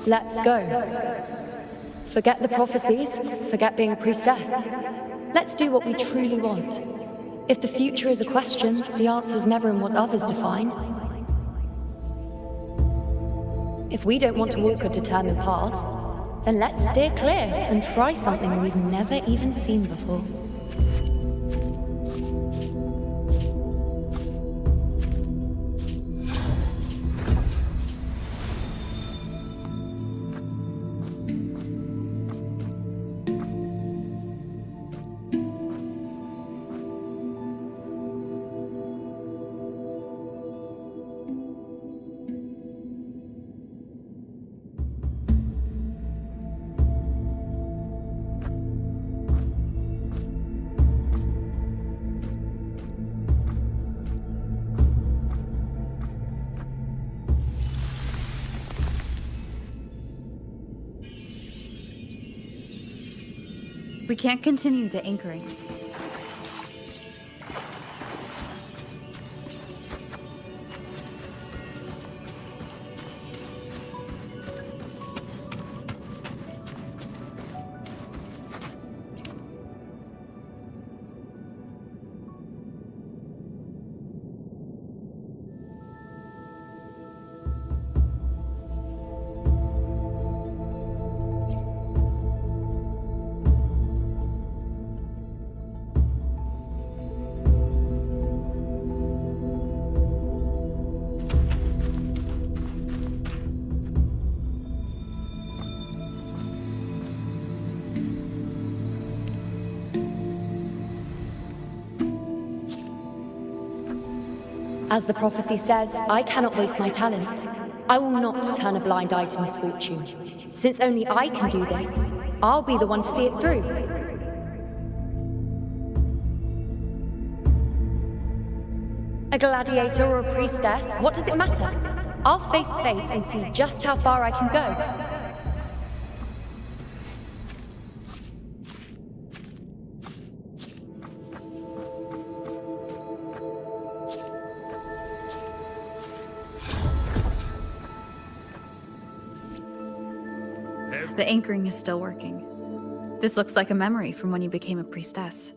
Let's go. Forget the prophecies, forget being a priestess. Let's do what we truly want. If the future is a question, the answer's never in what others define. If we don't want to walk a determined path, then let's steer clear and try something we've never even seen before. We can't continue the anchoring. As the prophecy says, I cannot waste my talents. I will not turn a blind eye to misfortune. Since only I can do this, I'll be the one to see it through. A gladiator or a priestess, what does it matter? I'll face fate and see just how far I can go. The anchoring is still working. This looks like a memory from when you became a priestess.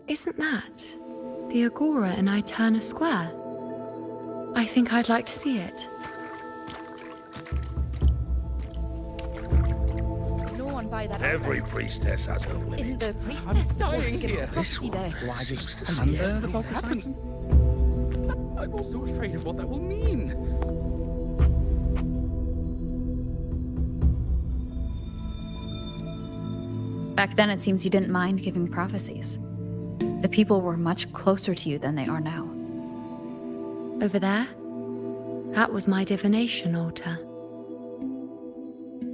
Isn't that the Agora in Eterna Square? I think I'd like to see it. There's no one by that. Every priestess has her limit. Isn't the priestess supposed to give us a This prophecy one there? seems to see everything happen. I'm also afraid of what that will mean. Back then, it seems you didn't mind giving prophecies. The people were much closer to you than they are now. Over there? That was my divination altar.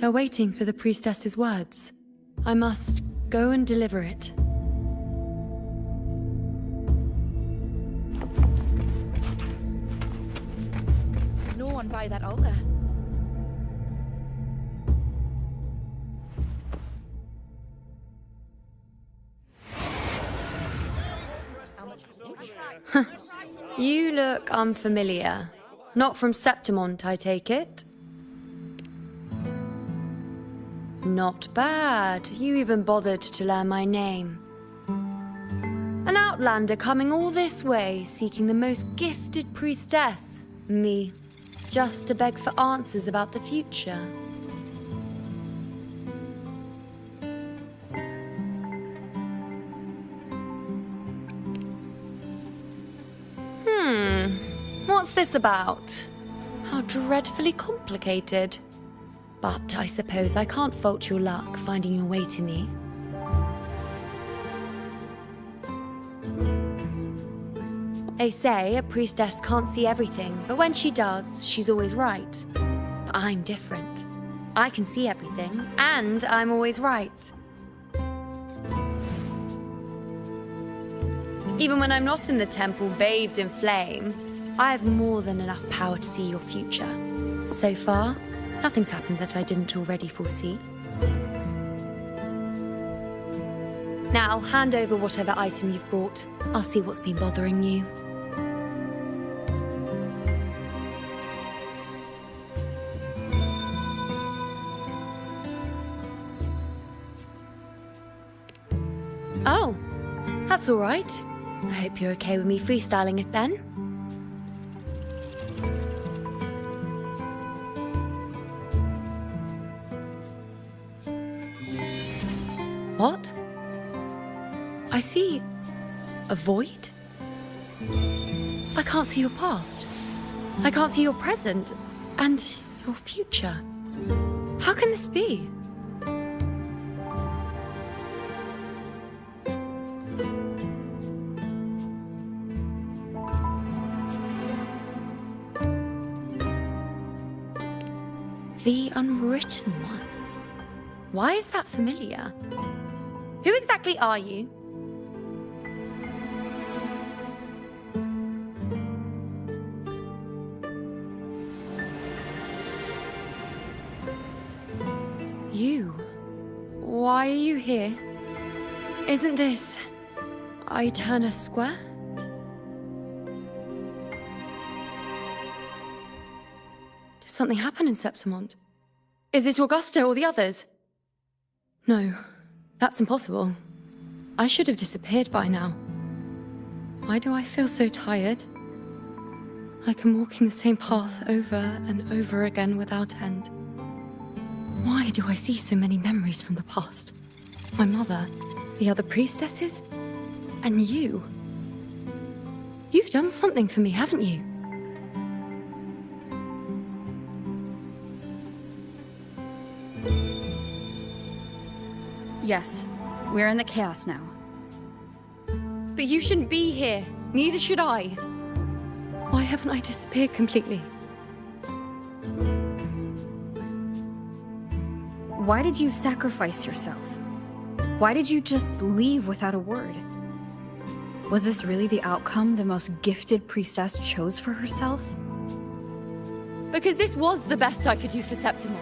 They're waiting for the priestess's words. I must go and deliver it. There's no one by that altar. You look unfamiliar. Not from Septimont, I take it? Not bad. You even bothered to learn my name. An outlander coming all this way, seeking the most gifted priestess, me, just to beg for answers about the future. What's this about? How dreadfully complicated. But I suppose I can't fault your luck finding your way to me. They say a priestess can't see everything, but when she does, she's always right. But I'm different. I can see everything, and I'm always right. Even when I'm not in the temple bathed in flame, I have more than enough power to see your future. So far, nothing's happened that I didn't already foresee. Now, hand over whatever item you've brought. I'll see what's been bothering you. Oh, that's all right. I hope you're okay with me freestyling it then. What? I see a void? I can't see your past. I can't see your present and your future. How can this be? The Unwritten One. Why is that familiar? Who exactly are you? You? Why are you here? Isn't this Eterna Square? Did something happen in Septimont? Is it Augusta or the others? No. That's impossible. I should have disappeared by now. Why do I feel so tired? Like I'm walking the same path over and over again without end. Why do I see so many memories from the past? My mother, the other priestesses, and you. You've done something for me, haven't you? Yes, we're in the chaos now. But you shouldn't be here. Neither should I. Why haven't I disappeared completely? Why did you sacrifice yourself? Why did you just leave without a word? Was this really the outcome the most gifted priestess chose for herself? Because this was the best I could do for Septimont.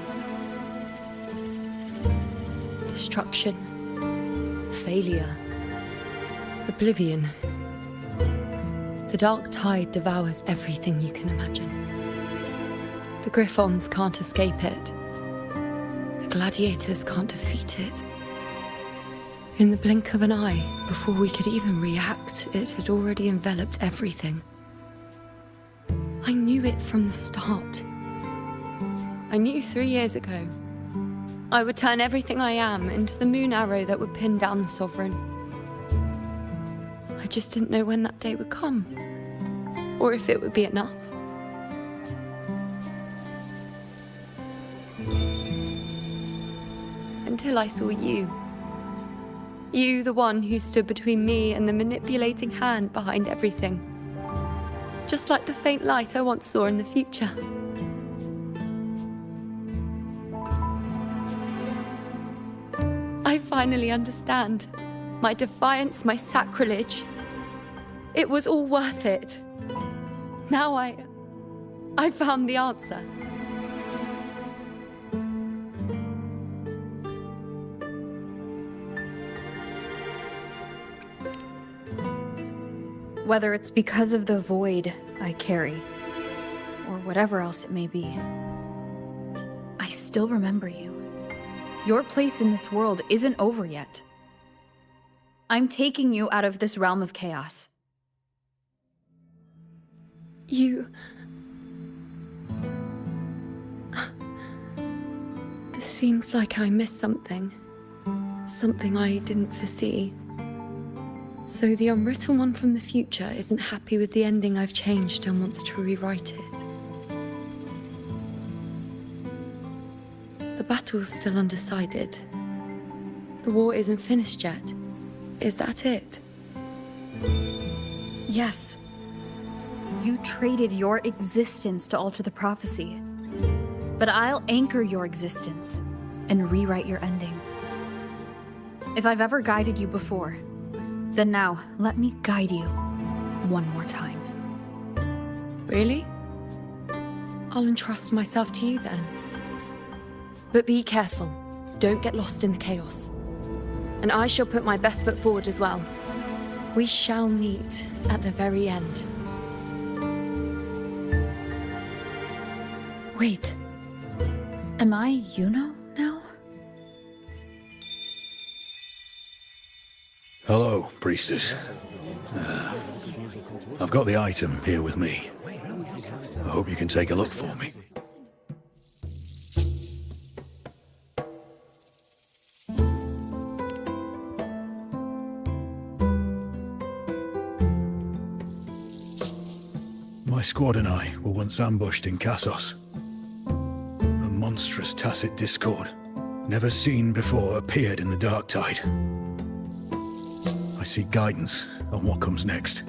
Destruction. Failure. Oblivion. The dark tide devours everything you can imagine. The Griffons can't escape it. The gladiators can't defeat it. In the blink of an eye, before we could even react, it had already enveloped everything. I knew it from the start. I knew 3 years ago I would turn everything I am into the moon arrow that would pin down the Sovereign. I just didn't know when that day would come, or if it would be enough. Until I saw you. You, the one who stood between me and the manipulating hand behind everything. Just like the faint light I once saw in the future. I finally understand. My defiance, my sacrilege. It was all worth it. Now I found the answer. Whether it's because of the void I carry, or whatever else it may be, I still remember you. Your place in this world isn't over yet. I'm taking you out of this realm of chaos. You... It seems like I missed something. Something I didn't foresee. So the unwritten one from the future isn't happy with the ending I've changed and wants to rewrite it. The battle's still undecided. The war isn't finished yet. Is that it? Yes. You traded your existence to alter the prophecy. But I'll anchor your existence and rewrite your ending. If I've ever guided you before, then now let me guide you one more time. Really? I'll entrust myself to you then. But be careful. Don't get lost in the chaos. And I shall put my best foot forward as well. We shall meet at the very end. Wait. Am I Iuno now? Hello, priestess. I've got the item here with me. I hope you can take a look for me. My squad and I were once ambushed in Kassos. A monstrous tacit discord, never seen before, appeared in the dark tide. I seek guidance on what comes next.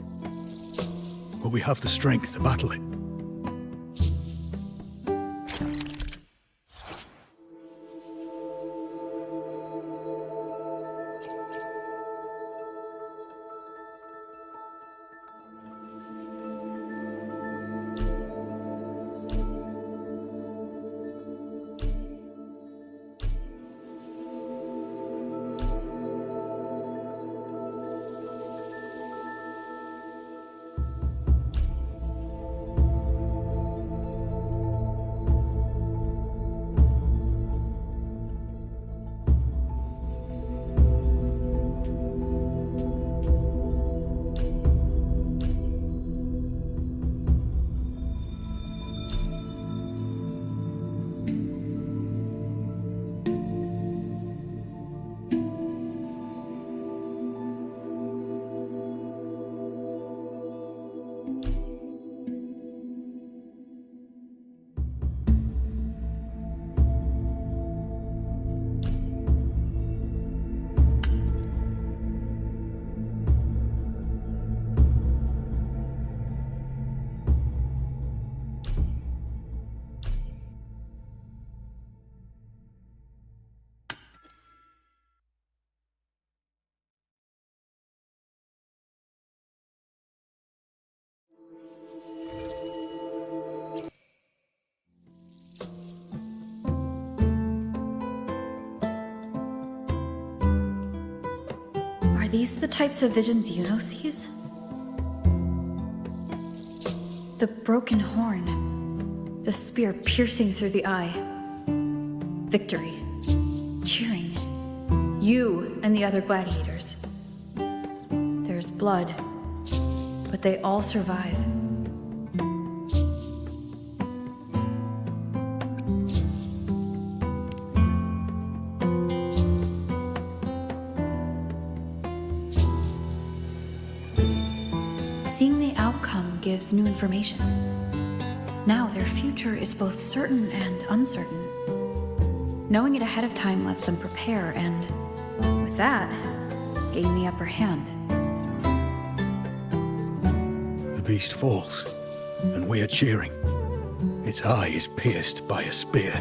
Will we have the strength to battle it? these the types of visions Iuno sees? The broken horn, the spear piercing through the eye. Victory, cheering, you and the other gladiators. There's blood, but they all survive. Seeing the outcome gives new information. Now their future is both certain and uncertain. Knowing it ahead of time lets them prepare and, with that, gain the upper hand. The beast falls, and we are cheering. Its eye is pierced by a spear.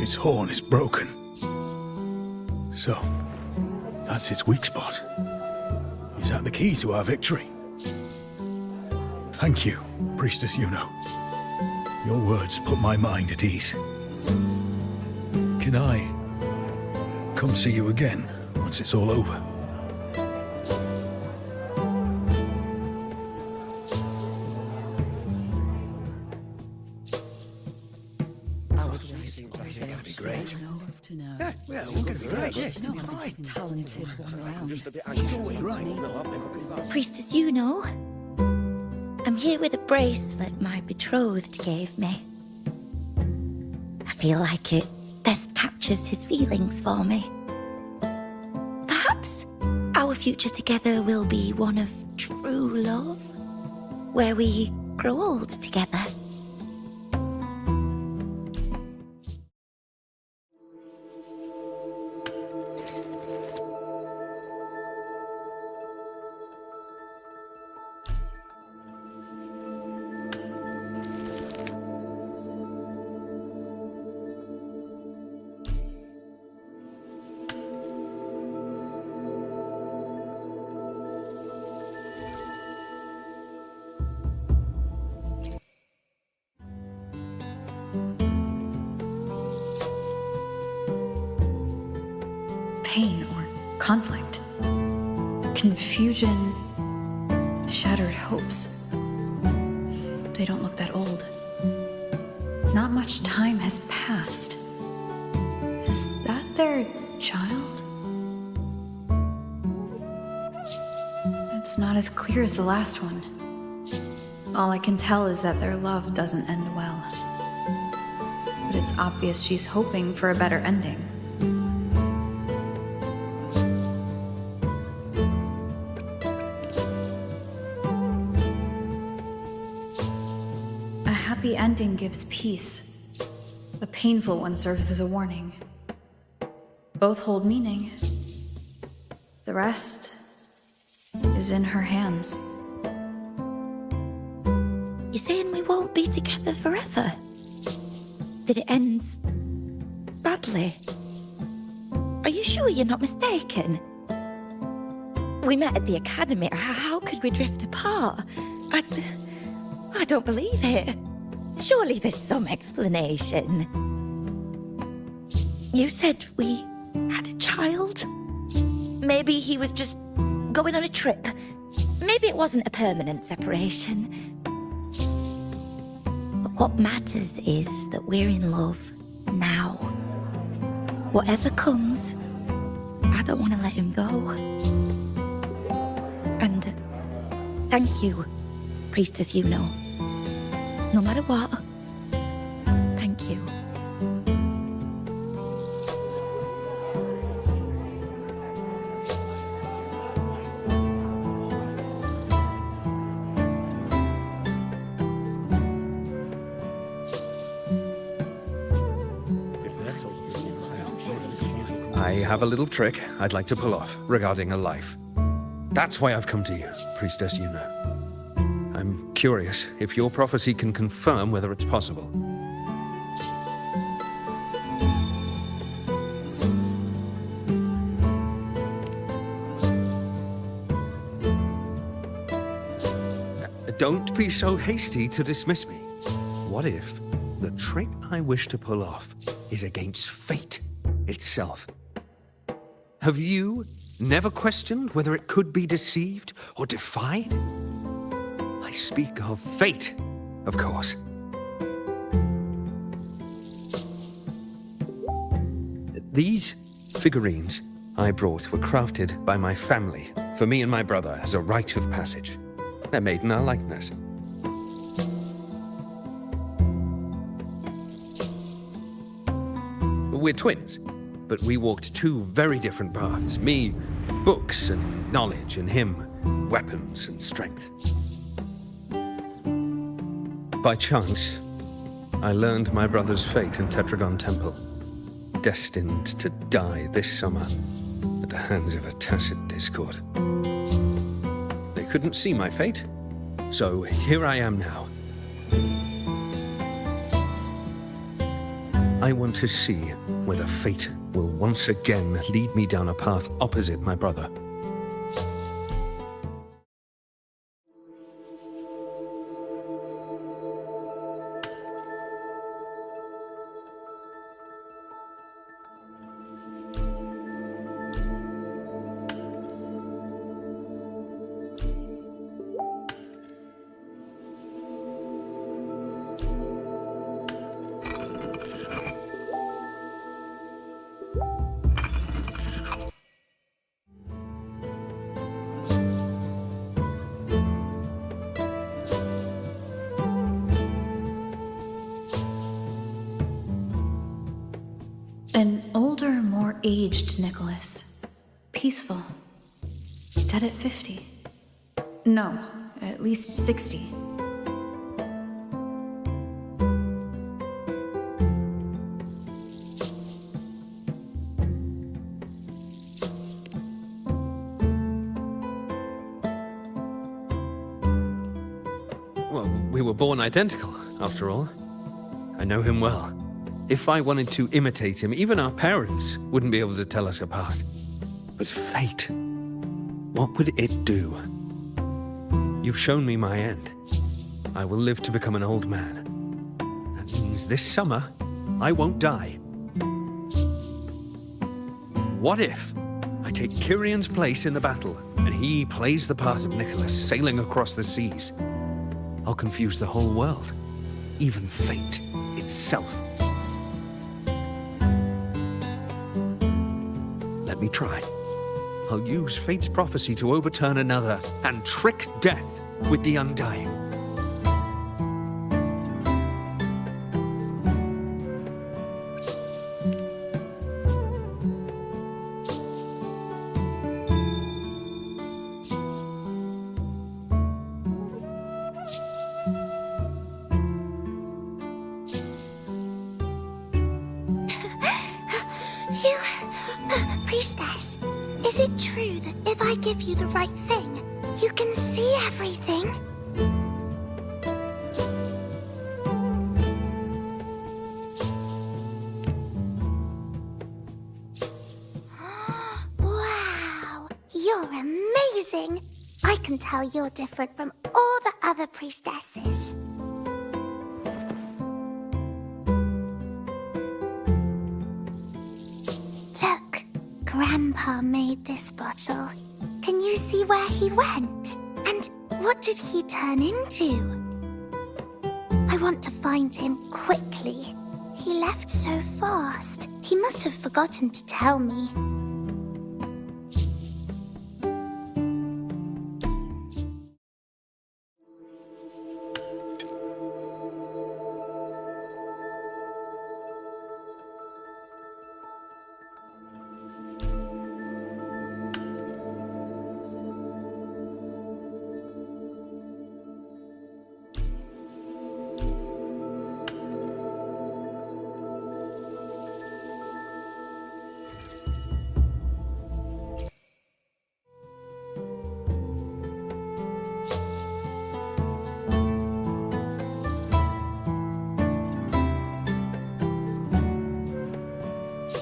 Its horn is broken. So, that's its weak spot. Is that the key to our victory? Thank you, Priestess Iuno. Your words put my mind at ease. Can I come see you again once it's all over? Great. Yeah, well, we're going to be great, yes. No, most talented one around. He's always right. Priestess Iuno, I'm here with a bracelet my betrothed gave me. I feel like it best captures his feelings for me. Perhaps our future together will be one of true love, where we grow old together. Pain or conflict, confusion, shattered hopes. They don't look that old. Not much time has passed. Is that their child? It's not as clear as the last one. All I can tell is that their love doesn't end well. But it's obvious she's hoping for a better ending. A happy ending gives peace. A painful one serves as a warning. Both hold meaning. The rest is in her hands. You're saying we won't be together forever? That it ends badly? Are you sure you're not mistaken? We met at the academy. How could we drift apart? I don't believe it. Surely there's some explanation. You said we had a child? Maybe he was just going on a trip. Maybe it wasn't a permanent separation. But what matters is that we're in love now. Whatever comes, I don't want to let him go. And thank you, Priestess Iuno. No matter what, thank you. I have a little trick I'd like to pull off regarding a life. That's why I've come to you, Priestess Iuno. I'm curious if your prophecy can confirm whether it's possible. Don't be so hasty to dismiss me. What if the trick I wish to pull off is against fate itself? Have you Never questioned whether it could be deceived or defied? I speak of fate, of course. These figurines I brought were crafted by my family for me and my brother as a rite of passage. They're made in our likeness. We're twins, but we walked two very different paths. Me, books and knowledge, and him, weapons and strength. By chance, I learned my brother's fate in Tetragon Temple, destined to die this summer at the hands of a tacit discord. They couldn't see my fate, so here I am now. I want to see whether fate will once again lead me down a path opposite my brother. An older, more aged Nicholas. Peaceful. Dead at 50. No, at least 60. Well, we were born identical, after all. I know him well. If I wanted to imitate him, even our parents wouldn't be able to tell us apart. But fate, what would it do? You've shown me my end. I will live to become an old man. That means this summer, I won't die. What if I take Kyrion's place in the battle, and he plays the part of Nicholas, sailing across the seas? I'll confuse the whole world, even fate itself. Let me try. I'll use fate's prophecy to overturn another and trick death with the undying. Priestess, is it true that if I give you the right thing, you can see everything? Wow, you're amazing! I can tell you're different from all the other priestesses. Grandpa made this bottle. Can you see where he went? And what did he turn into? I want to find him quickly. He left so fast. He must have forgotten to tell me.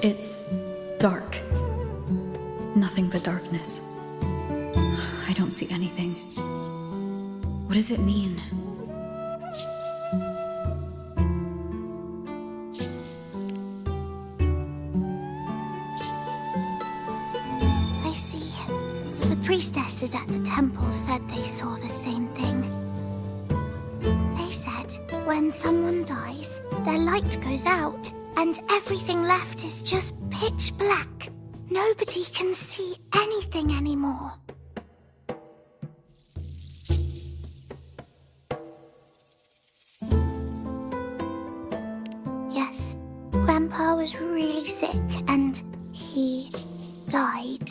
It's dark. Nothing but darkness. I don't see anything. What does it mean? I see priestesses at the temple said they saw the same thing. They said when someone dies, their light goes out, and everything left is just pitch black. Nobody can see anything anymore. Yes, Grandpa was really sick and he died.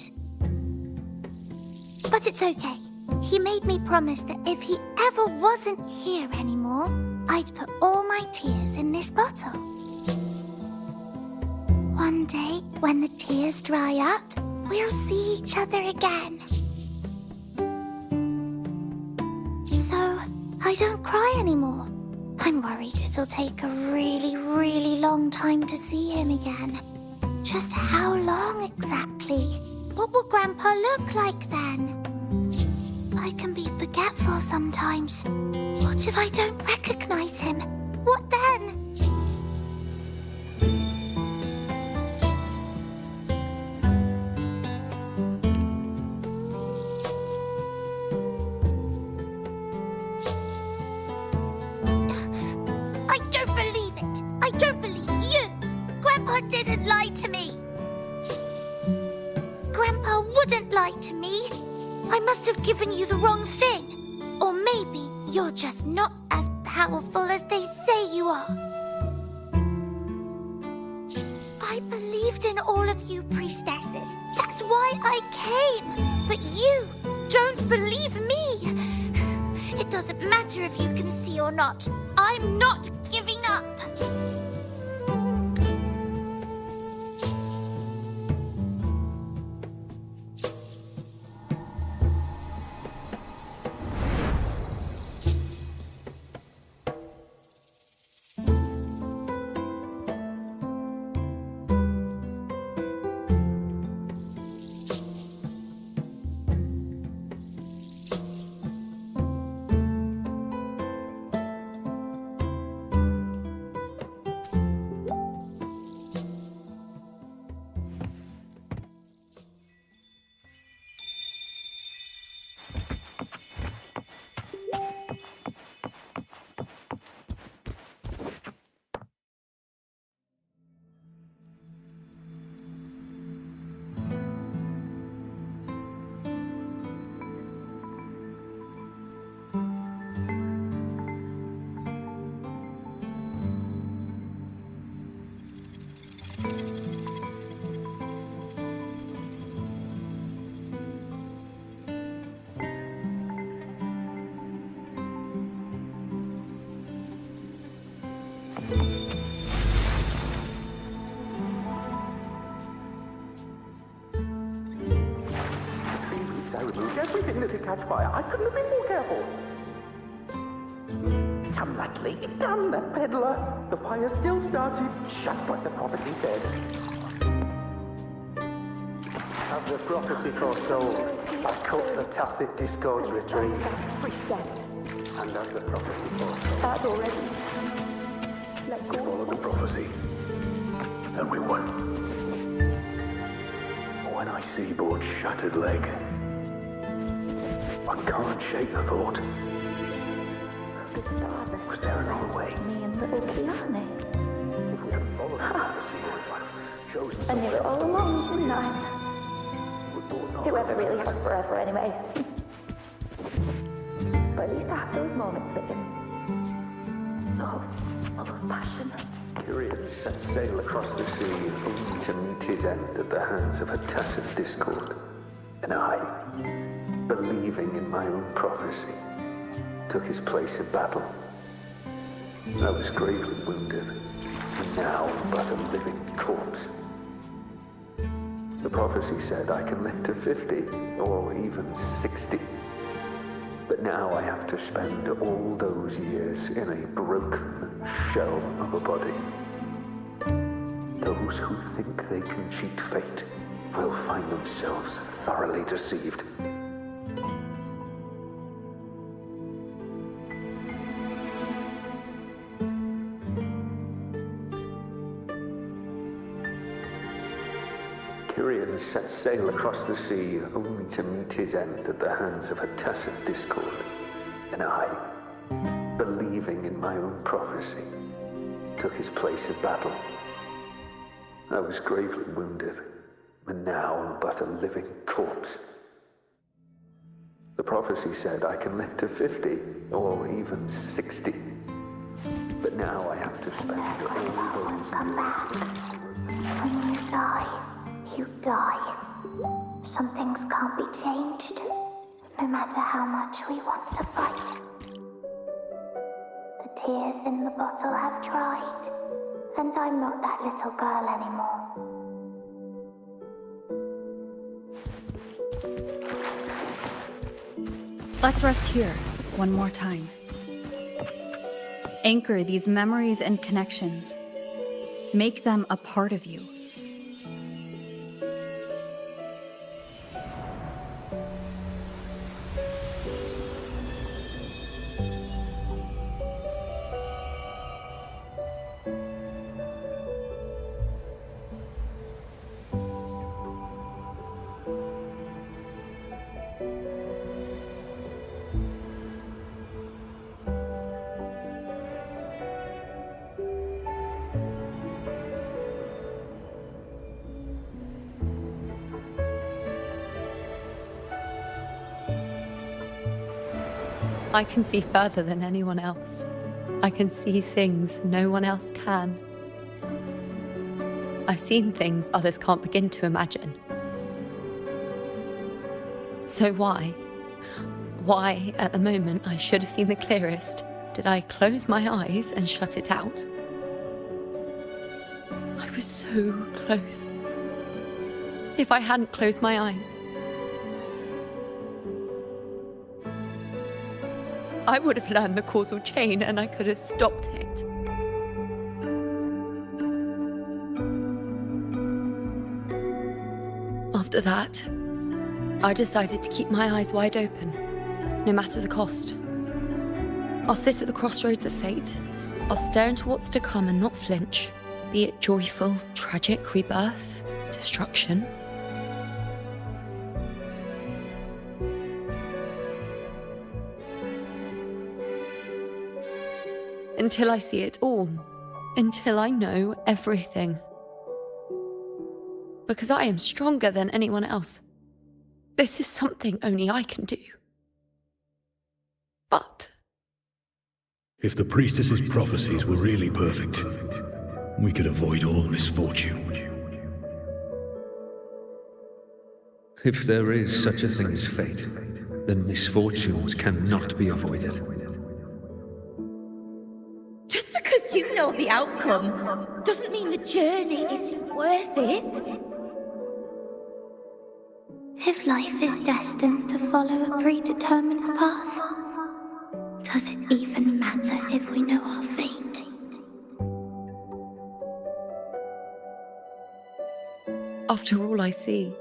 But it's okay. He made me promise that if he ever wasn't here anymore, I'd put all my tears in this bottle. One day, when the tears dry up, we'll see each other again. So, I don't cry anymore. I'm worried it'll take a really, really long time to see him again. Just how long exactly? What will Grandpa look like then? I can be forgetful sometimes. What if I don't recognize him? What then? I don't believe it. I don't believe you. Grandpa didn't lie to me. Grandpa wouldn't lie to me. I must have given you the wrong thing. Or maybe you're just not as powerful as they say you are. I believed in all of you priestesses. That's why I came. But you don't believe me. It doesn't matter if you can see or not. I'm not giving up. I removed everything that could catch fire. I couldn't have been more careful. Damn that leak, damn that peddler. The fire still started, just like the prophecy said. Have the prophecy foretold, I cut the tacit discords retreat. And as the prophecy foretold, Bad already. Let we go. followed the prophecy, and we won. When I see Board's shattered leg, I can't shake the thought. Was there another way? Me and little Kiane. If we had followed the prophecy, or if I'd chosen I knew it all along, didn't I? would Board not Whoever really has forever anyway. But at least I have those moments with him. So full of passion. Curious set sail across the sea, only to meet his end at the hands of a tacit discord. And I, believing in my own prophecy, took his place in battle. I was gravely wounded, and now I'm but a living corpse. The prophecy said I can live to 50, or even 60. But now I have to spend all those years in a broken shell of a body. Those who think they can cheat fate will find themselves thoroughly deceived. Kyrian set sail across the sea only to meet his end at the hands of a tacit discord. And I, believing in my own prophecy, took his place in battle. I was gravely wounded, and now am but a living corpse. The prophecy said I can live to 50, or even 60. But now I have to spend all those years. When you die, you die. Some things can't be changed, no matter how much we want to fight. The tears in the bottle have dried, and I'm not that little girl anymore. Let's rest here, one more time. Anchor these memories and connections. Make them a part of you. I can see further than anyone else. I can see things no one else can. I've seen things others can't begin to imagine. So why, at the moment I should have seen the clearest, did I close my eyes and shut it out? I was so close. If I hadn't closed my eyes, I would have learned the causal chain and I could have stopped it. After that, I decided to keep my eyes wide open, no matter the cost. I'll sit at the crossroads of fate. I'll stare into what's to come and not flinch, be it joyful, tragic, rebirth, destruction. Until I see it all. Until I know everything. Because I am stronger than anyone else. This is something only I can do. But if the priestess's prophecies were really perfect, we could avoid all misfortune. If there is such a thing as fate, then misfortunes cannot be avoided. Just because you know the outcome doesn't mean the journey isn't worth it. If life is destined to follow a predetermined path, does it even matter if we know our fate? after all I see,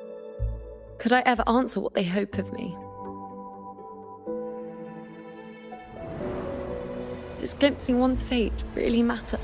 could I ever answer what they hope of me? Does glimpsing one's fate really matter?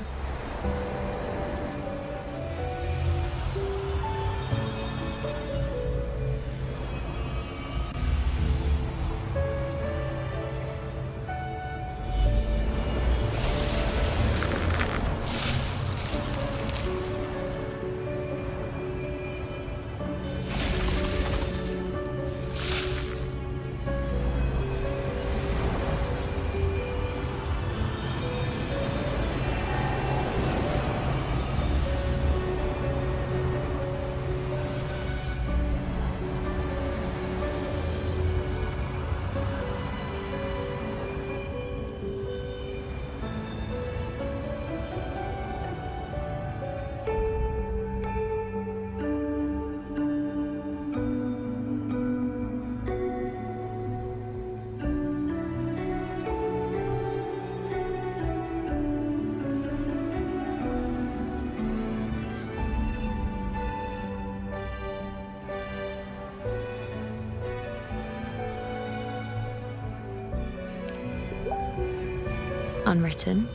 Unwritten,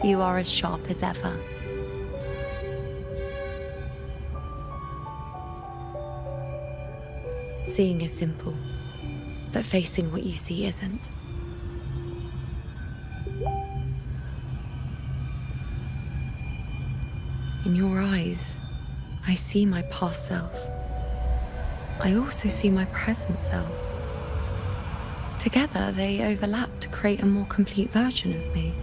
you are as sharp as ever. Seeing is simple, but facing what you see isn't. In your eyes, I see my past self. I also see my present self. Together, they overlap to create a more complete version of me.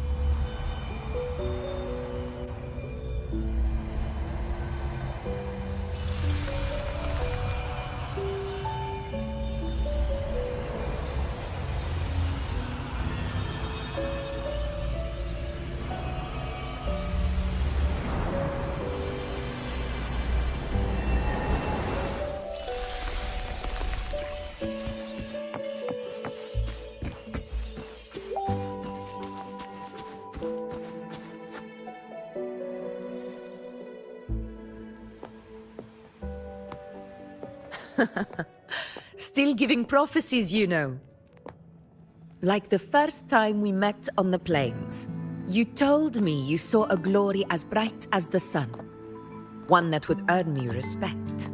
Still giving prophecies, you know. Like the first time we met on the plains, you told me you saw a glory as bright as the sun, one that would earn me respect.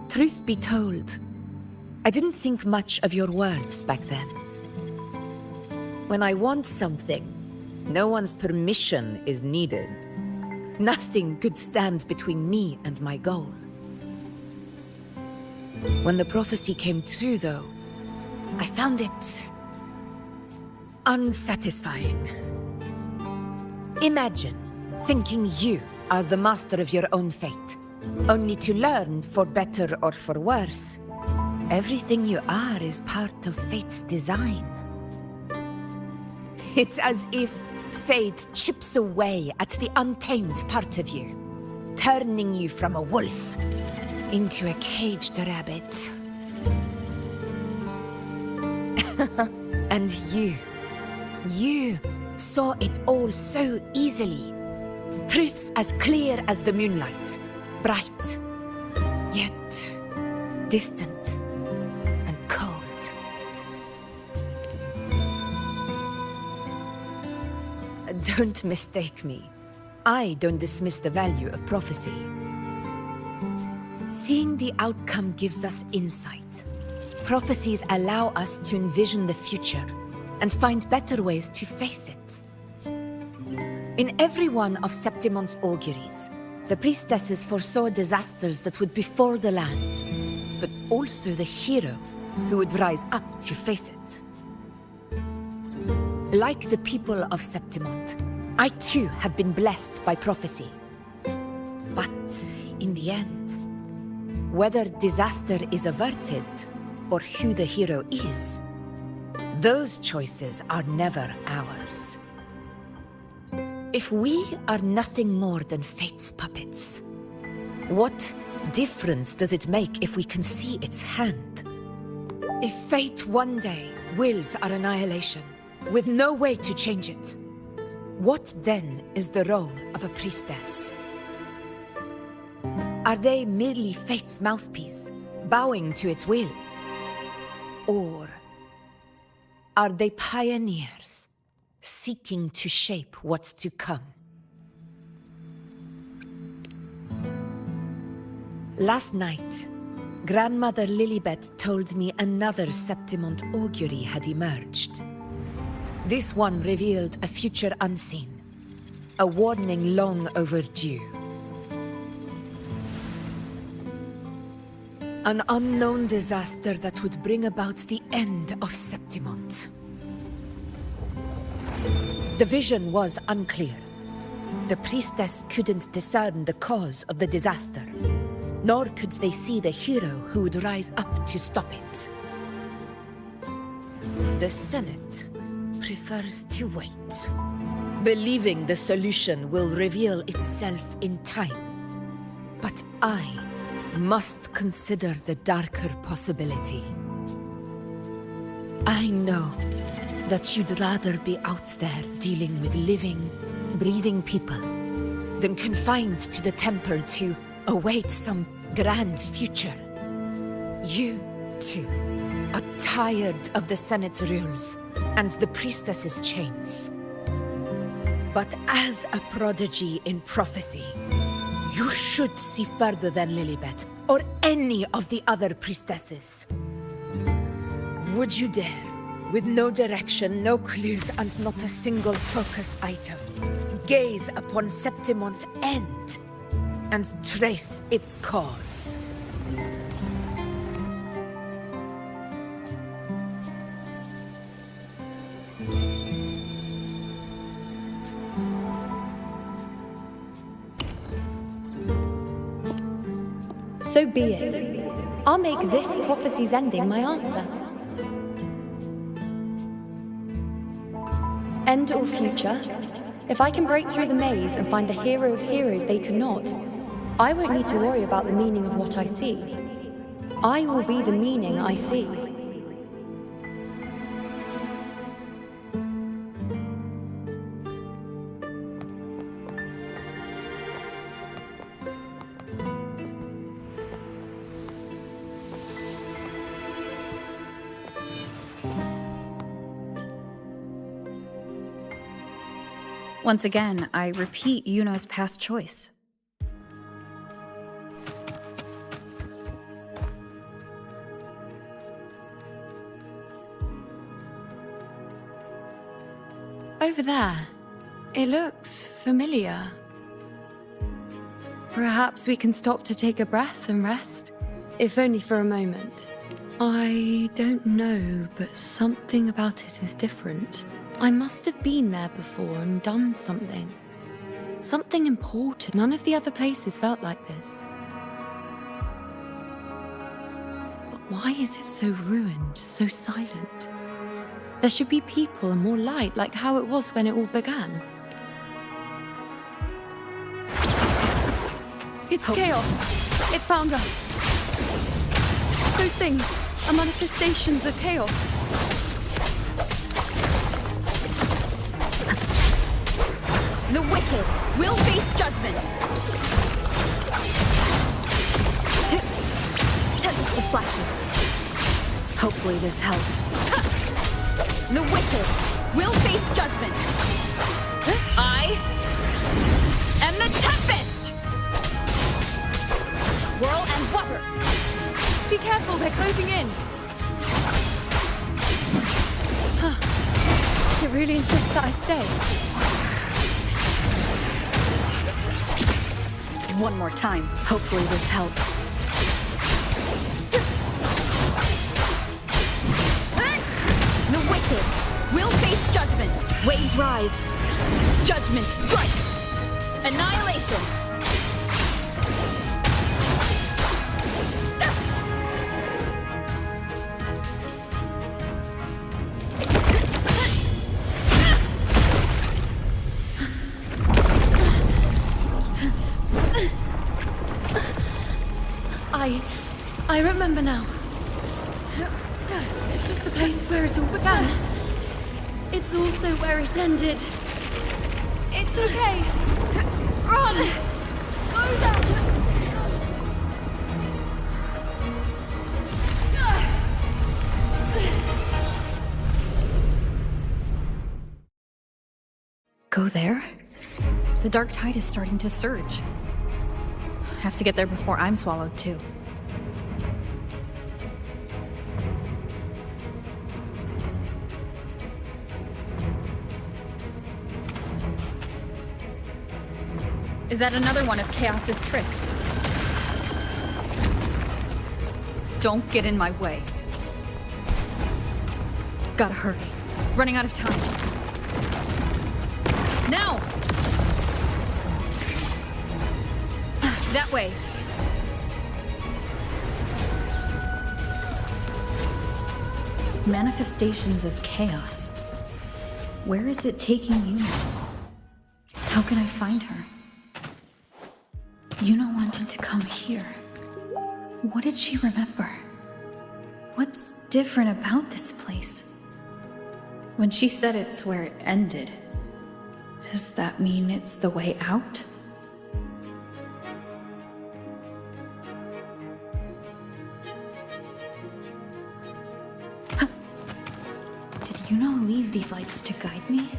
Truth be told, I didn't think much of your words back then. When I want something, no one's permission is needed. Nothing could stand between me and my goal. When the prophecy came true, though, I found it unsatisfying. Imagine thinking you are the master of your own fate, only to learn, for better or for worse, everything you are is part of fate's design. It's as if fate chips away at the untamed part of you, turning you from a wolf into a caged rabbit. And you saw it all so easily. Truths as clear as the moonlight, bright, yet distant and cold. Don't mistake me. I don't dismiss the value of prophecy. Seeing the outcome gives us insight. Prophecies allow us to envision the future and find better ways to face it. In every one of Septimon's auguries, the priestesses foresaw disasters that would befall the land, but also the hero who would rise up to face it. Like the people of Septimont, I too have been blessed by prophecy. But in the end, whether disaster is averted or who the hero is, those choices are never ours. If we are nothing more than fate's puppets, what difference does it make if we can see its hand? If fate one day wills our annihilation, with no way to change it, what then is the role of a priestess? Are they merely fate's mouthpiece, bowing to its will? Or are they pioneers, seeking to shape what's to come? Last night, Grandmother Lilibet told me another Septimont augury had emerged. This one revealed a future unseen, a warning long overdue. An unknown disaster that would bring about the end of Septimont. The vision was unclear. The priestess couldn't discern the cause of the disaster, nor could they see the hero who would rise up to stop it. The Senate prefers to wait, believing the solution will reveal itself in time. But I must consider the darker possibility. I know that you'd rather be out there dealing with living, breathing people than confined to the temple to await some grand future. You, too, are tired of the Senate's rules and the priestess's chains. But as a prodigy in prophecy, You should see further than Lilibet, or any of the other priestesses. Would you dare, with no direction, no clues, and not a single focus item, gaze upon Septimon's end and trace its cause? So be it. I'll make this prophecy's ending my answer. End or future, if I can break through the maze and find the hero of heroes they could not, I won't need to worry about the meaning of what I see. I will be the meaning I see. Once again, I repeat Iuno's past choice. Over there. It looks familiar. Perhaps we can stop to take a breath and rest, if only for a moment. I don't know, but something about it is different. I must have been there before and done something. Something important. None of the other places felt like this. But why is it so ruined, so silent? There should be people and more light, like how it was when it all began. It's chaos. It's found us. Those things are manifestations of chaos. The wicked will face judgment. Tempest of slashes. Hopefully this helps. The wicked will face judgment. I am the Tempest. Whirl and water. Be careful, they're closing in. It really insists that I stay. One more time. Hopefully this helps. The wicked will face judgment. Waves rise. Judgment strikes. Annihilation. I remember now. This is the place where it all began. It's also where it ended. It's okay. Run! Go there! Go there? The dark tide is starting to surge. Have to get there before I'm swallowed too. Is that another one of Chaos's tricks? Don't get in my way. Gotta hurry. Running out of time. Now! That way. Manifestations of chaos. Where is it taking Iuno? How can I find her? Iuno wanted to come here. What did she remember? What's different about this place? When she said it's where it ended, does that mean it's the way out? Did Iuno leave these lights to guide me?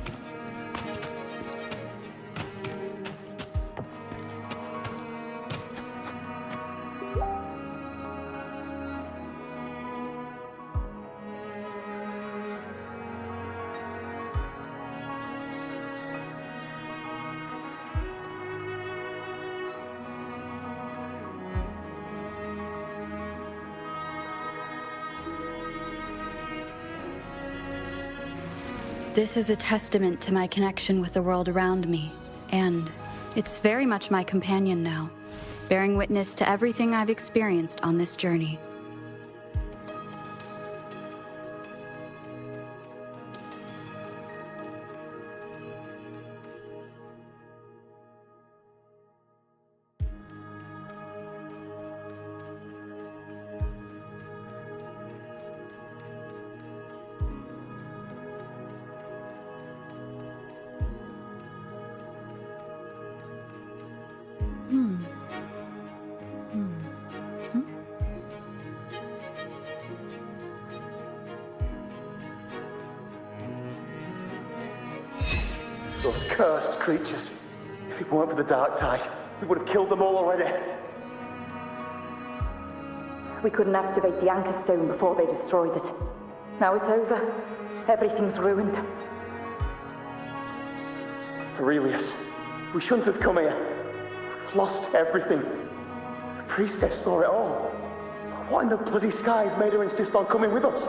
This is a testament to my connection with the world around me, and it's very much my companion now, bearing witness to everything I've experienced on this journey. Those cursed creatures. If it weren't for the dark tide, we would have killed them all already. We couldn't activate the Anchor Stone before they destroyed it. Now it's over. Everything's ruined. Aurelius, we shouldn't have come here. We've lost everything. The priestess saw it all. What in the bloody skies made her insist on coming with us?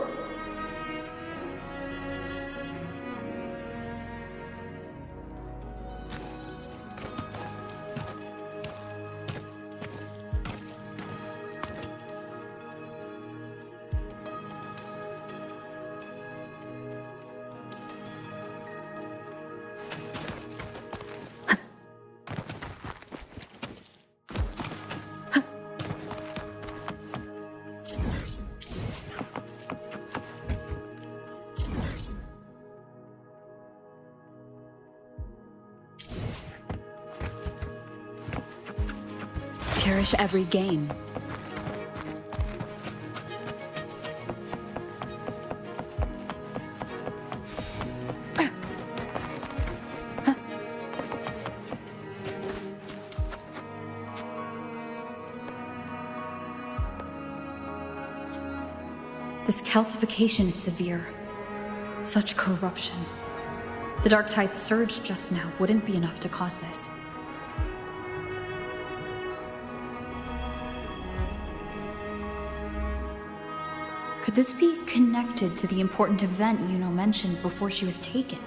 Cherish every gain. This calcification is severe. Such corruption. The Dark Tide's surge just now wouldn't be enough to cause this. Could this be connected to the important event Iuno mentioned before she was taken?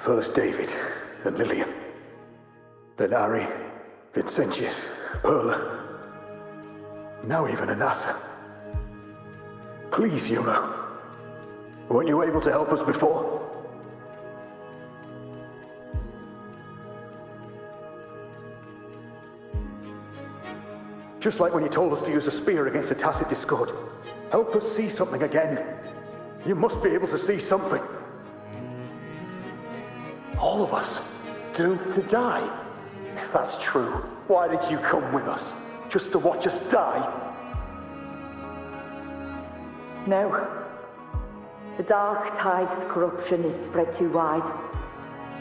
First David and Lillian. Then Ari, Vincentius, Perla. Now even Anassa. Please, Iuno. Weren't you able to help us before? Just like when you told us to use a spear against a tacit discord. Help us see something again. You must be able to see something. All of us, doomed to die. If that's true, why did you come with us? Just to watch us die? No. The Dark Tide's corruption is spread too wide.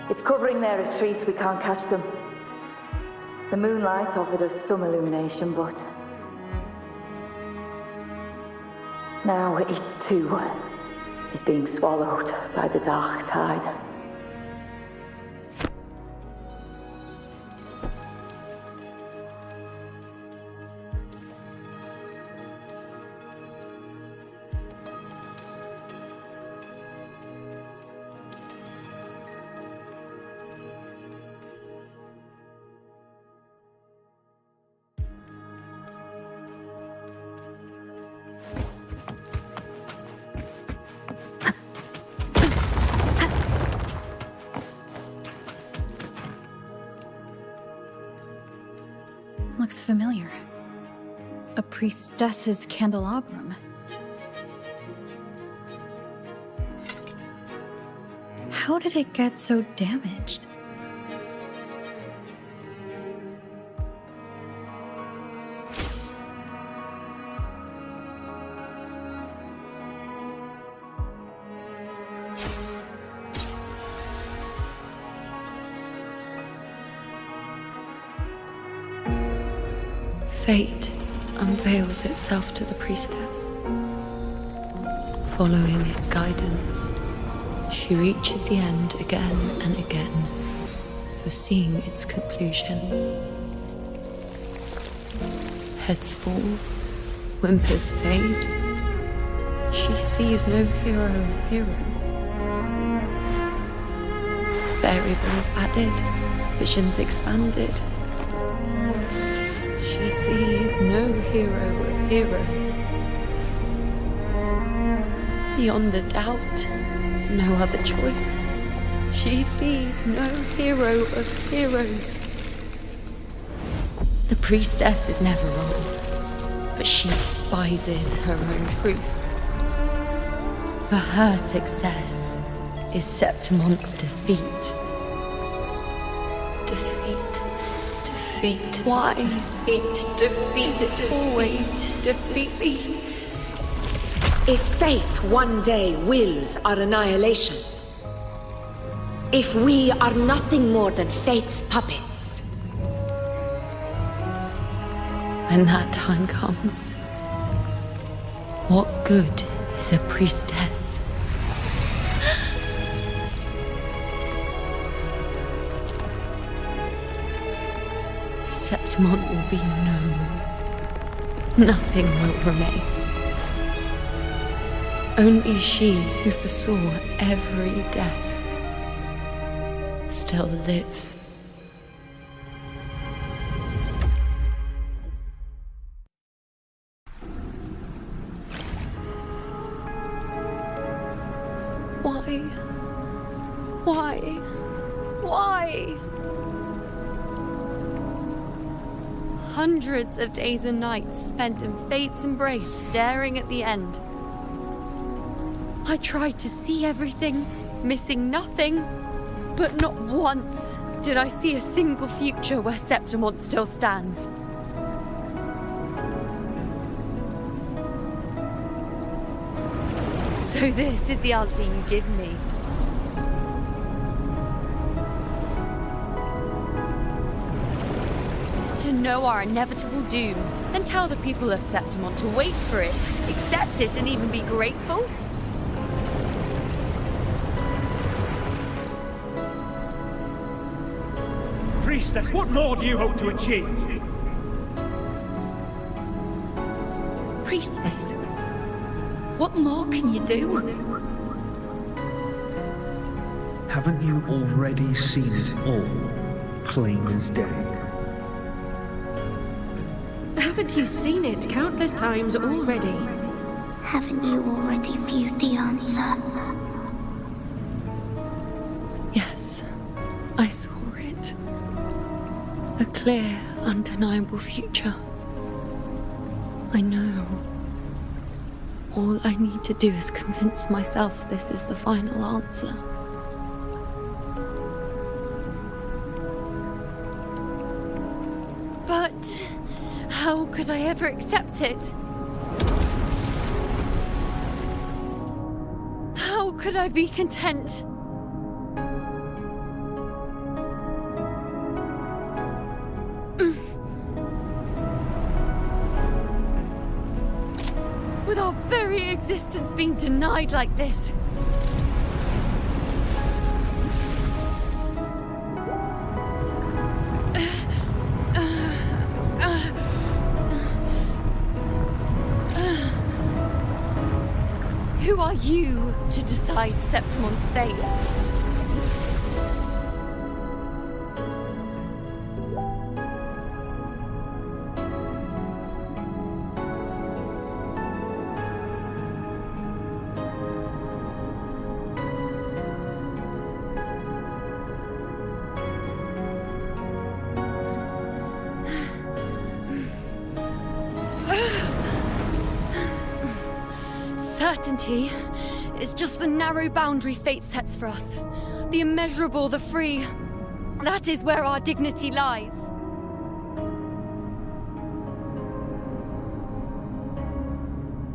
It's covering their retreat, we can't catch them. The moonlight offered us some illumination, but... now it too is being swallowed by the Dark Tide. Looks familiar. A priestess's candelabrum. How did it get so damaged? Fate unveils itself to the priestess, following its guidance. She reaches the end again and again, foreseeing its conclusion. Heads fall, whimpers fade. She sees no hero of heroes. Variables added, visions expanded. She sees no hero of heroes. Beyond a doubt, no other choice. She sees no hero of heroes. The priestess is never wrong, but she despises her own truth. For her success is Septimon's defeat. Defeat. Why? Defeat. Is it always defeat? If fate one day wills our annihilation, if we are nothing more than fate's puppets, when that time comes, what good is a priestess? Septimon will be known. Nothing will remain. Only she who foresaw every death still lives. Why? Hundreds of days and nights spent in fate's embrace, staring at the end. I tried to see everything, missing nothing, but not once did I see a single future where Septimon still stands. So this is the answer you give me. To know our inevitable doom, and tell the people of Septimon to wait for it, accept it, and even be grateful? Priestess, what more do you hope to achieve? Priestess, what more can you do? Haven't you already seen it all, plain as day? Haven't you seen it countless times already? Haven't you already viewed the answer? Yes, I saw it. A clear, undeniable future. I know. All I need to do is convince myself this is the final answer. But how could I ever accept it? How could I be content? With our very existence being denied like this. Who are you to decide Septimon's fate? Certainty is just the narrow boundary fate sets for us. The immeasurable, the free. That is where our dignity lies.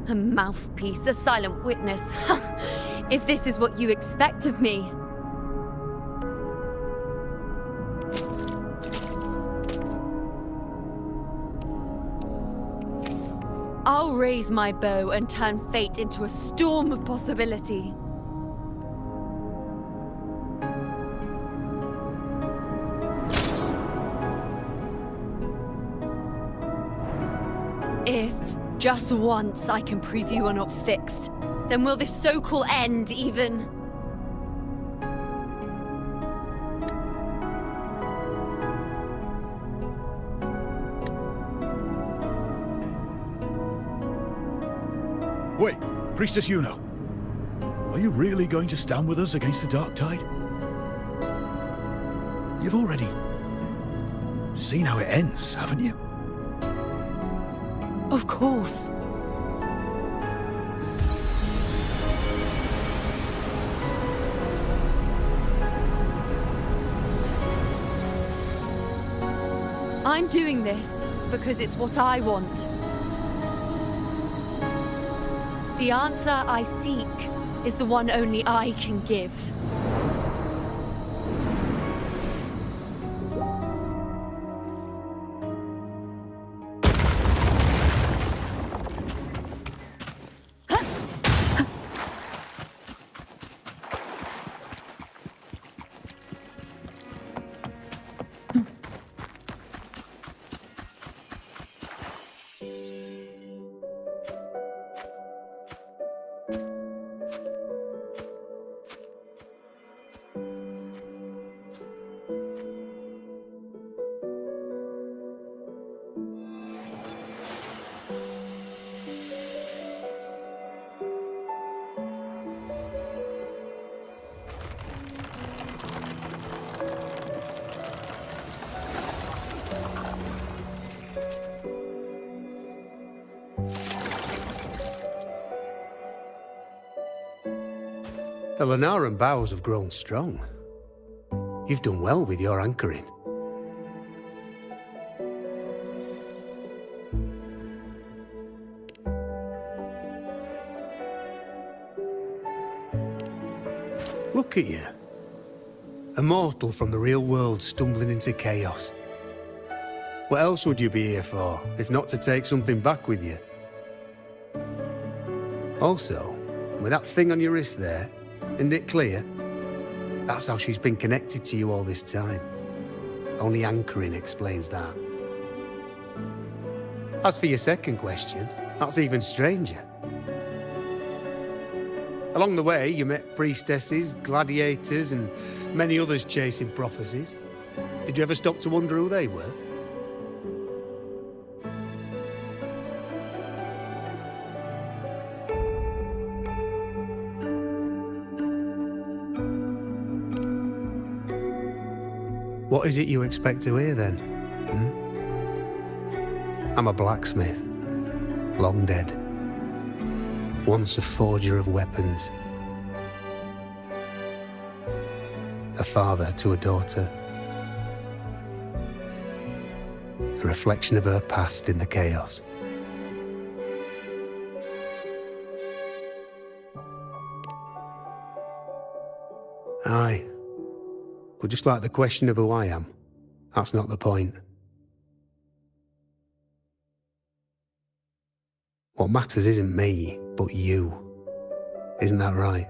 A mouthpiece, a silent witness. If this is what you expect of me. I'll raise my bow and turn fate into a storm of possibility. If, just once, I can prove you are not fixed, then will this so-called end even... Wait, Priestess Iuno. Are you really going to stand with us against the Dark Tide? You've already seen how it ends, haven't you? Of course. I'm doing this because it's what I want. The answer I seek is the one only I can give. The Lunaran bows have grown strong. You've done well with your anchoring. Look at you. A mortal from the real world stumbling into chaos. What else would you be here for, if not to take something back with you? Also, with that thing on your wrist there, isn't it clear? That's how she's been connected to you all this time. Only anchoring explains that. As for your second question, that's even stranger. Along the way, you met priestesses, gladiators, and many others chasing prophecies. Did you ever stop to wonder who they were? What is it you expect to hear, then? I'm a blacksmith, long dead. Once a forger of weapons. A father to a daughter. A reflection of her past in the chaos. Aye. But just like the question of who I am, that's not the point. What matters isn't me, but you. Isn't that right?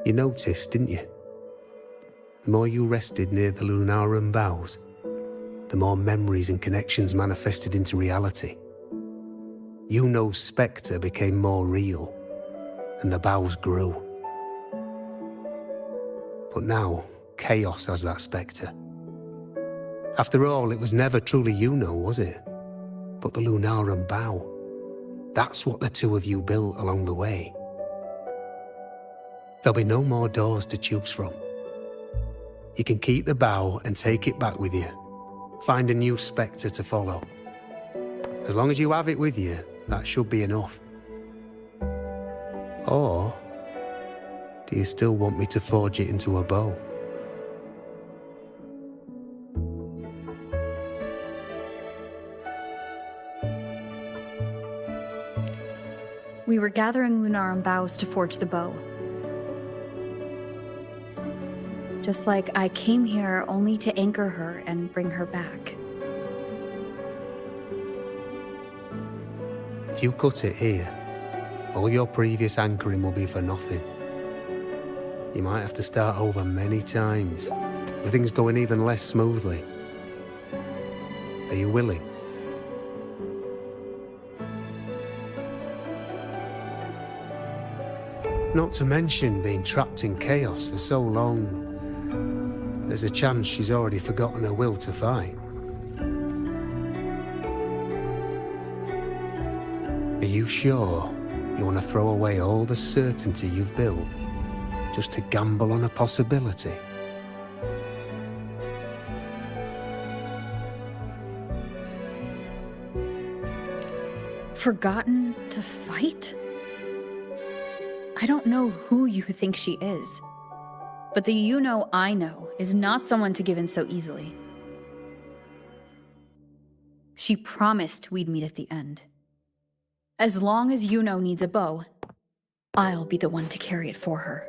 You noticed, didn't you? The more you rested near the Lunaran bows, the more memories and connections manifested into reality. Iuno's spectre became more real, and the bows grew. But now, chaos has that spectre. After all, it was never truly Iuno, was it? But the Lunaran bow. That's what the two of you built along the way. There'll be no more doors to choose from. You can keep the bow and take it back with you. Find a new spectre to follow. As long as you have it with you, that should be enough. Or do you still want me to forge it into a bow? We were gathering Lunaran boughs to forge the bow. Just like I came here only to anchor her and bring her back. If you cut it here, all your previous anchoring will be for nothing. You might have to start over many times, with things going even less smoothly. Are you willing? Not to mention being trapped in chaos for so long. There's a chance she's already forgotten her will to fight. Are you sure you want to throw away all the certainty you've built just to gamble on a possibility? Forgotten to fight? I don't know who you think she is, but the Iuno I know is not someone to give in so easily. She promised we'd meet at the end. As long as Iuno needs a bow, I'll be the one to carry it for her.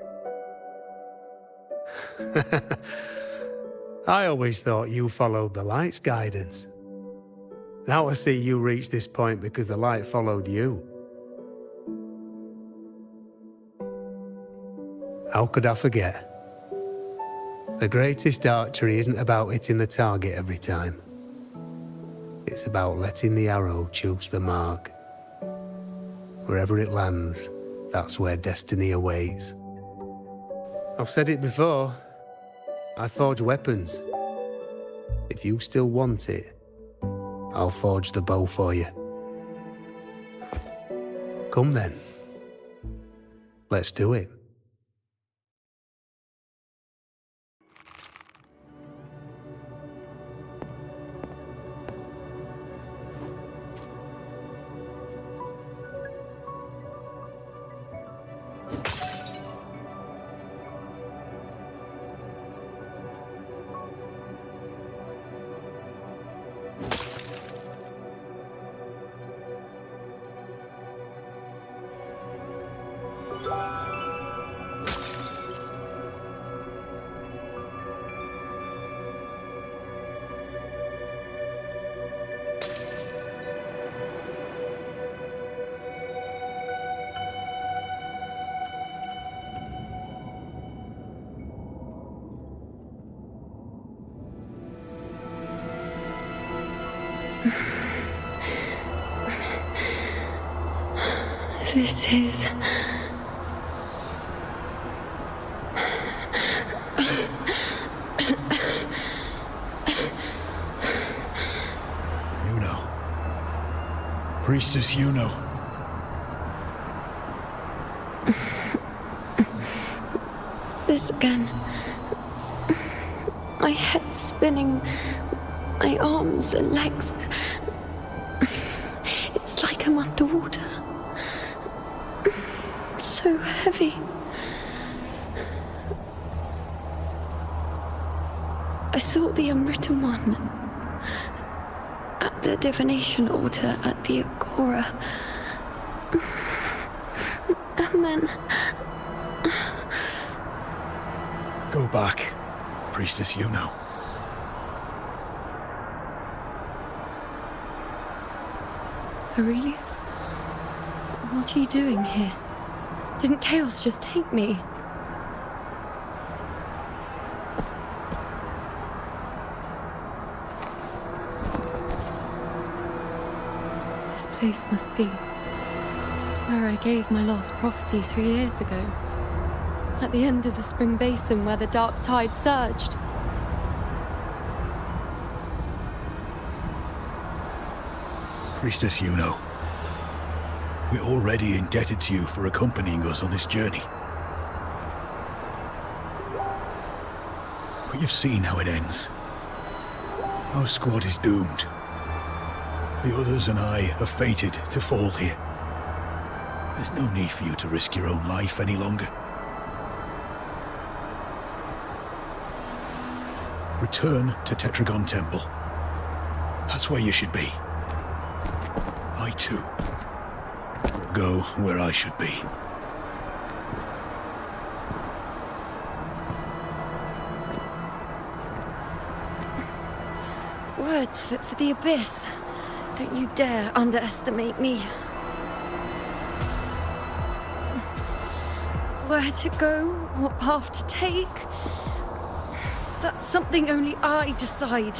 I always thought you followed the light's guidance. Now I see you reached this point because the light followed you. How could I forget? The greatest archery isn't about hitting the target every time. It's about letting the arrow choose the mark. Wherever it lands, that's where destiny awaits. I've said it before. I forge weapons. If you still want it, I'll forge the bow for you. Come then. Let's do it. This is... Iuno. Priestess Iuno. This again. My head spinning, my arms and legs. It's like I'm underwater. So heavy. I sought the Unwritten One at the divination altar at the Agora. And then... Go back, Priestess Iuno. Aurelius? What are you doing here? Didn't chaos just take me? This place must be where I gave my last prophecy 3 years ago. At the end of the spring basin where the dark tide surged. Priestess Iuno. We're already indebted to you for accompanying us on this journey. But you've seen how it ends. Our squad is doomed. The others and I are fated to fall here. There's no need for you to risk your own life any longer. Return to Tetragon Temple. That's where you should be. I too will go where I should be. Words for the abyss. Don't you dare underestimate me. Where to go, what path to take, that's something only I decide.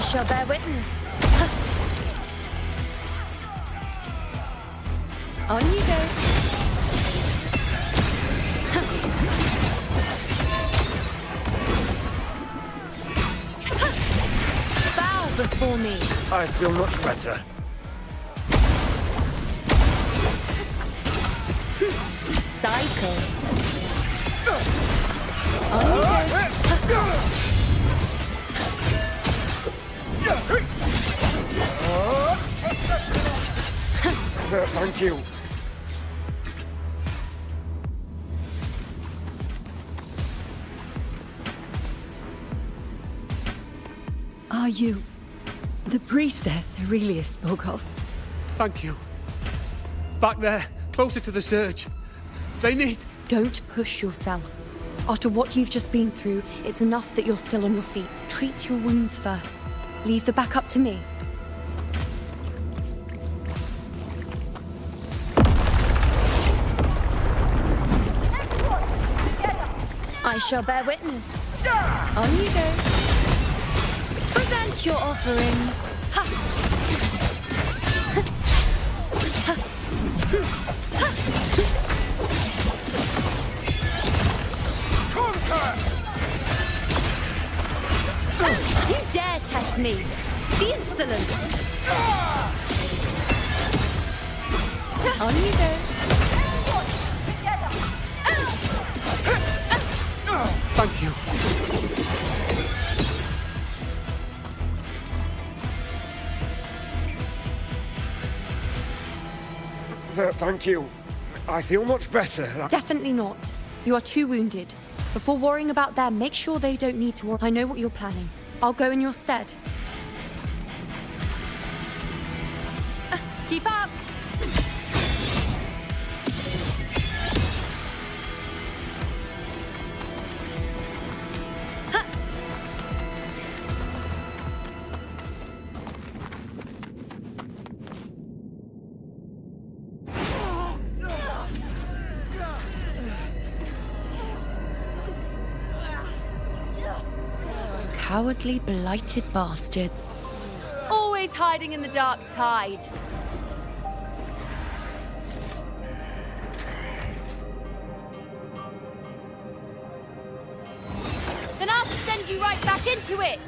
shall bear witness. On you go. Bow before me. I feel much better. Cycle. On you go. Thank you. Are you the priestess Aurelius spoke of? Thank you. Back there, closer to the surge. They need... Don't push yourself. After what you've just been through, it's enough that you're still on your feet. Treat your wounds first. Leave the back up to me. I shall bear witness. On you go. Present your offerings. Ha! You dare test me? The insolence! On you go. Thank you. Thank you. I feel much better. Definitely not. You are too wounded. Before worrying about them, make sure they don't need to worry. I know what you're planning. I'll go in your stead. Keep up! Cowardly, blighted bastards. Always hiding in the dark tide. Then I'll send you right back into it!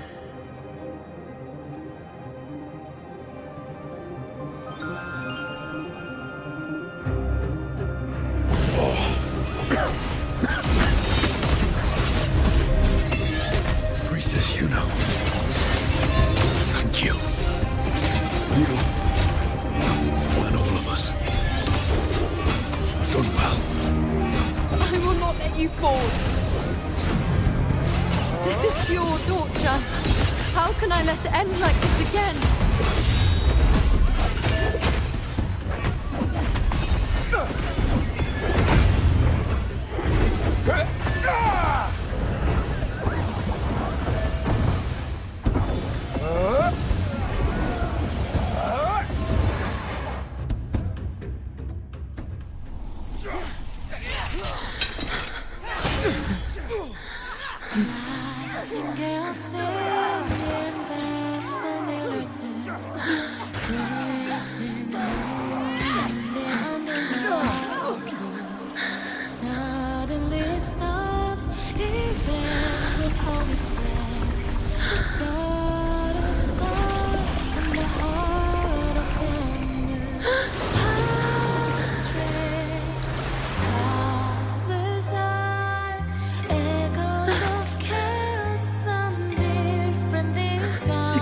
Priestess Iuno. Thank you. You and all of us. Done well. I will not let you fall. This is pure torture. How can I let it end like this again?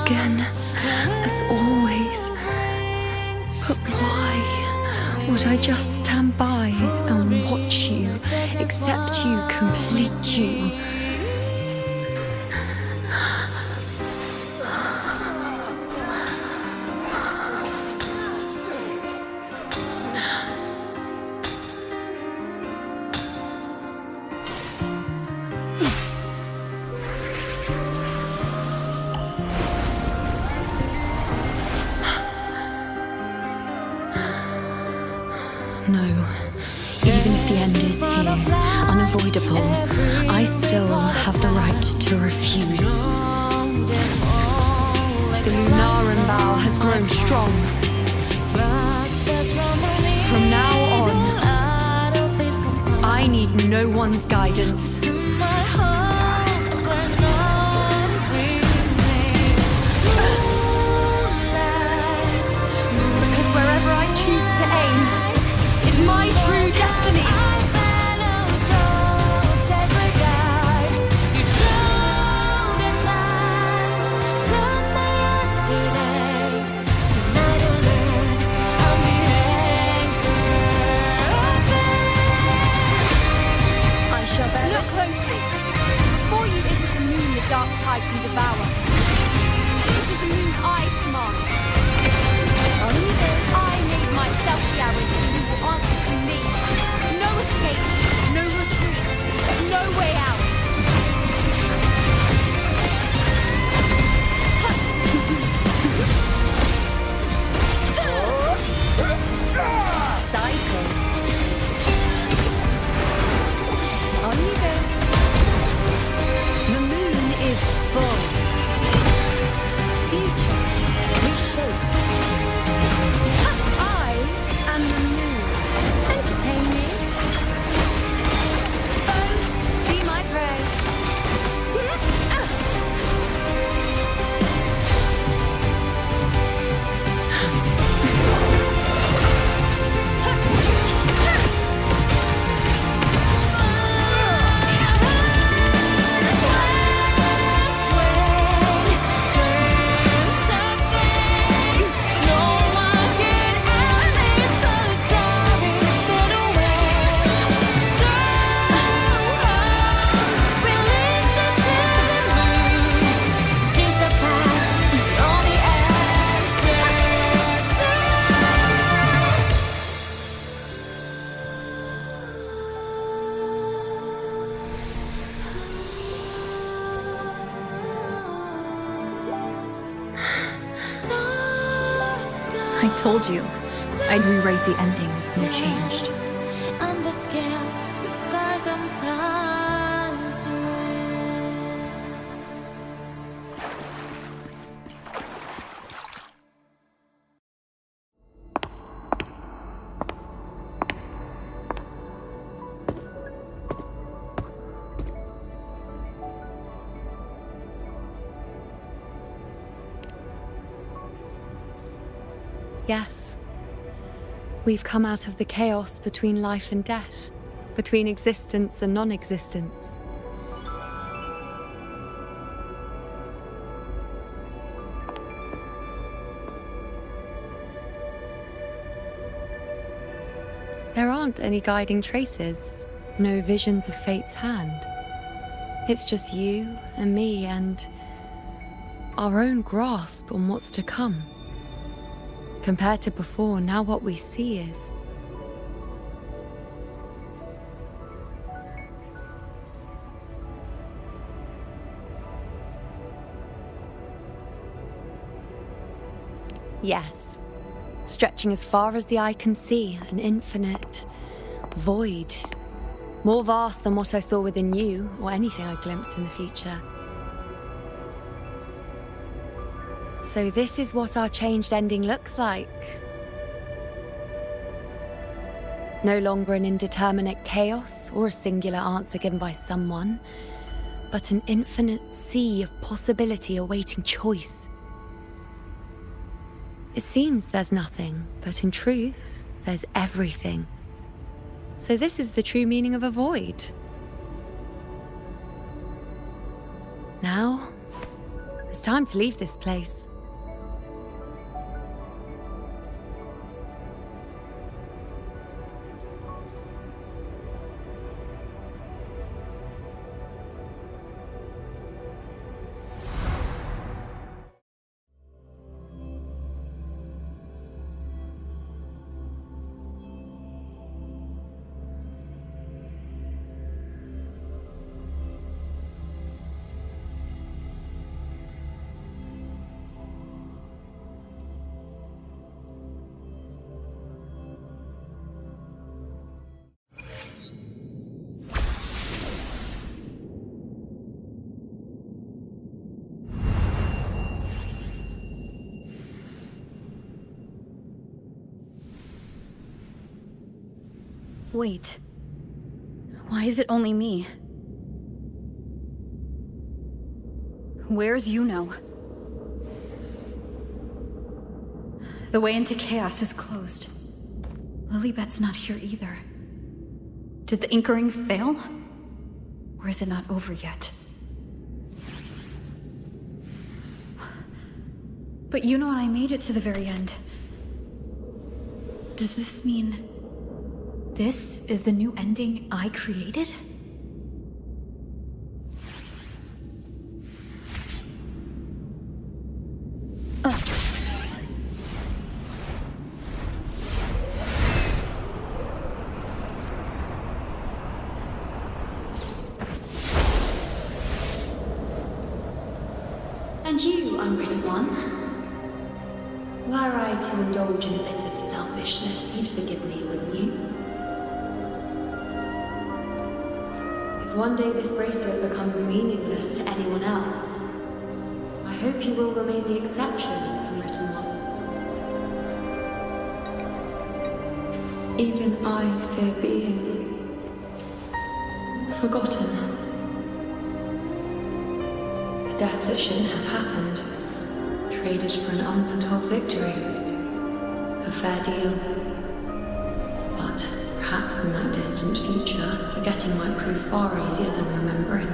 Again, as always. But why would I just stand by and watch you, accept you, complete you? No. Even if the end is here, unavoidable, I still have the right to refuse. The Lunaran vow has grown strong. From now on, I need no one's guidance. Because wherever I choose to aim is my true destiny. Look closely. Before you isn't a moon the dark tide can devour. It is a moon I command. I made myself guarantee you will answer to me. No escape, no retreat, no way out. Cycle. On you go. The moon is full. Future reshaped. I am the moon. Entertain me. Foes, be my prey. I told you I'd rewrite the ending and you changed. On the scale, the scars sometimes Yes. We've come out of the chaos between life and death, between existence and non-existence. There aren't any guiding traces, no visions of fate's hand. It's just you and me and our own grasp on what's to come. Compared to before, now what we see is... Yes. Stretching as far as the eye can see, an infinite void. More vast than what I saw within you, or anything I glimpsed in the future. So this is what our changed ending looks like. No longer an indeterminate chaos or a singular answer given by someone, but an infinite sea of possibility awaiting choice. It seems there's nothing, but in truth, there's everything. So this is the true meaning of a void. Now, it's time to leave this place. Wait. Why is it only me? Where's Iuno? The way into chaos is closed. Lilibet's not here either. Did the anchoring fail? Or is it not over yet? But Iuno and I made it to the very end. Does this mean this is the new ending I created? And you, unwritten one? Were I to indulge in a bit of selfishness, you'd forgive me, wouldn't you? If one day this bracelet becomes meaningless to anyone else, I hope you will remain the exception, unwritten one. Even I fear being forgotten. A death that shouldn't have happened. Traded for an unforetold victory. A fair deal. But perhaps in that distant future, forgetting might prove far easier than remembering.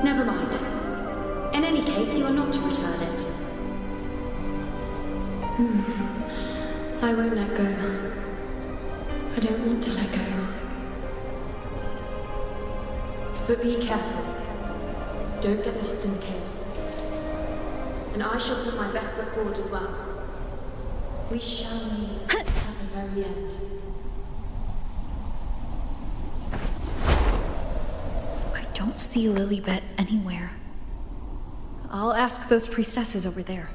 Never mind. In any case, you are not to return it. I won't let go. I don't want to let go. But be careful. Don't get lost in the chaos. And I shall put my best foot forward as well. We shall meet at the very end. I don't see Lilibet anywhere. I'll ask those priestesses over there.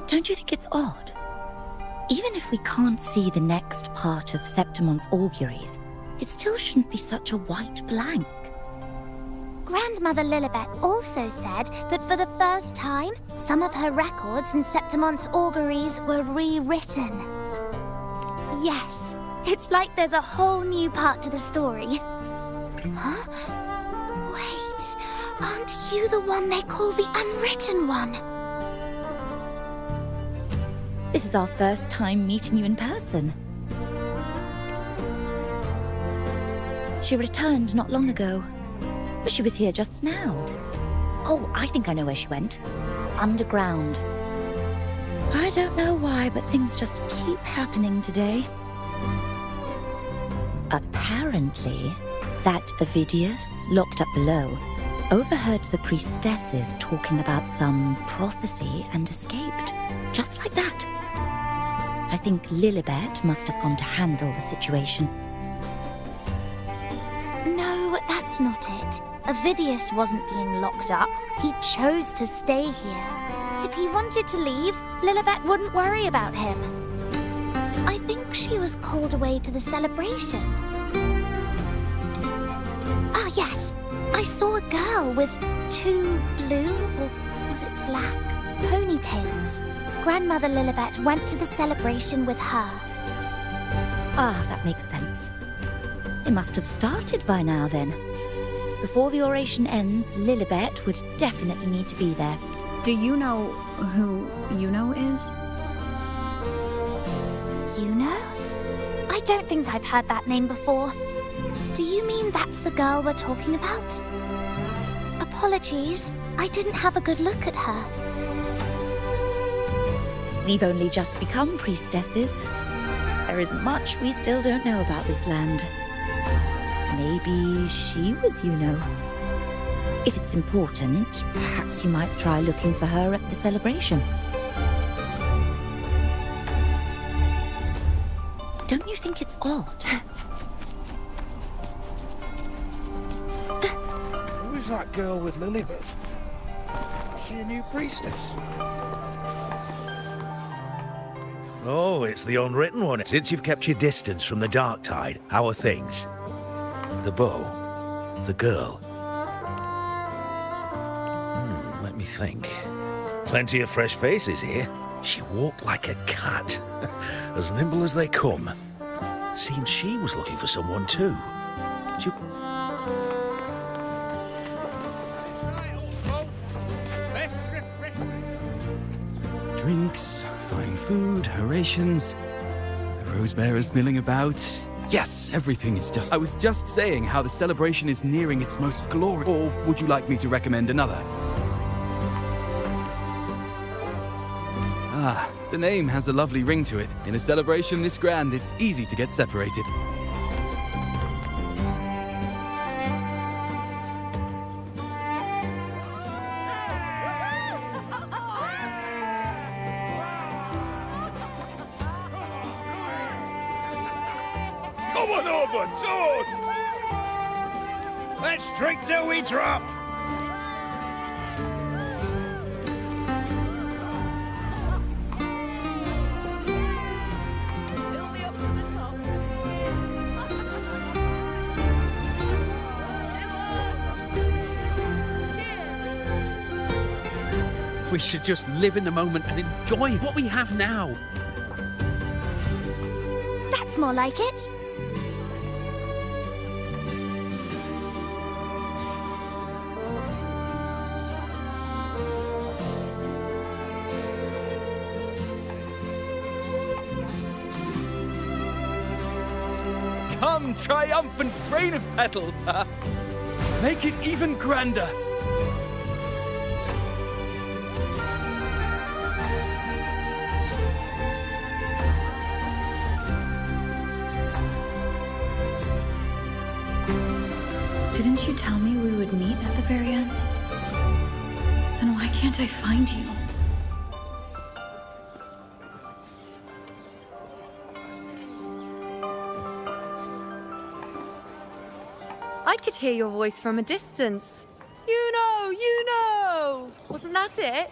Don't you think it's odd? Even if we can't see the next part of Septimon's auguries, it still shouldn't be such a white blank. Grandmother Lilibet also said that for the first time, some of her records in Septimon's auguries were rewritten. Yes, it's like there's a whole new part to the story. Huh? Wait, aren't you the one they call the Unwritten One? This is our first time meeting you in person. She returned not long ago, but she was here just now. Oh, I think I know where she went. Underground. I don't know why, but things just keep happening today. Apparently, that Ovidius, locked up below, overheard the priestesses talking about some prophecy and escaped. Just like that. I think Lilibet must have gone to handle the situation. No, that's not it. Ovidius wasn't being locked up. He chose to stay here. If he wanted to leave, Lilibet wouldn't worry about him. I think she was called away to the celebration. Ah, yes. I saw a girl with 2 blue, or was it black, ponytails. Grandmother Lilibet went to the celebration with her. Ah, that makes sense. It must have started by now, then. Before the oration ends, Lilibet would definitely need to be there. Do you know who Iuno is? Iuno? I don't think I've heard that name before. Do you mean that's the girl we're talking about? Apologies, I didn't have a good look at her. We've only just become priestesses. There is much we still don't know about this land. Maybe she was Iuno. If it's important, perhaps you might try looking for her at the celebration. Don't you think it's odd? Who is that girl with Lilibet? Is she a new priestess? Oh, it's the Unwritten One. Since you've kept your distance from the Dark Tide, how are things? The bow? The girl? Let me think. Plenty of fresh faces here. She walked like a cat. As nimble as they come. Seems she was looking for someone too. She... Drinks, fine food, orations, the rose bearers milling about. Yes, everything is just... I was just saying how the celebration is nearing its most glory. Or would you like me to recommend another? Ah, the name has a lovely ring to it. In a celebration this grand, it's easy to get separated. Come on over, toast! Let's drink till we drop! We should just live in the moment and enjoy what we have now. That's more like it. Come, triumphant rain of petals, huh? Make it even grander. Didn't you tell me we would meet at the very end? Then why can't I find you? I could hear your voice from a distance. Iuno! Iuno! Wasn't that it?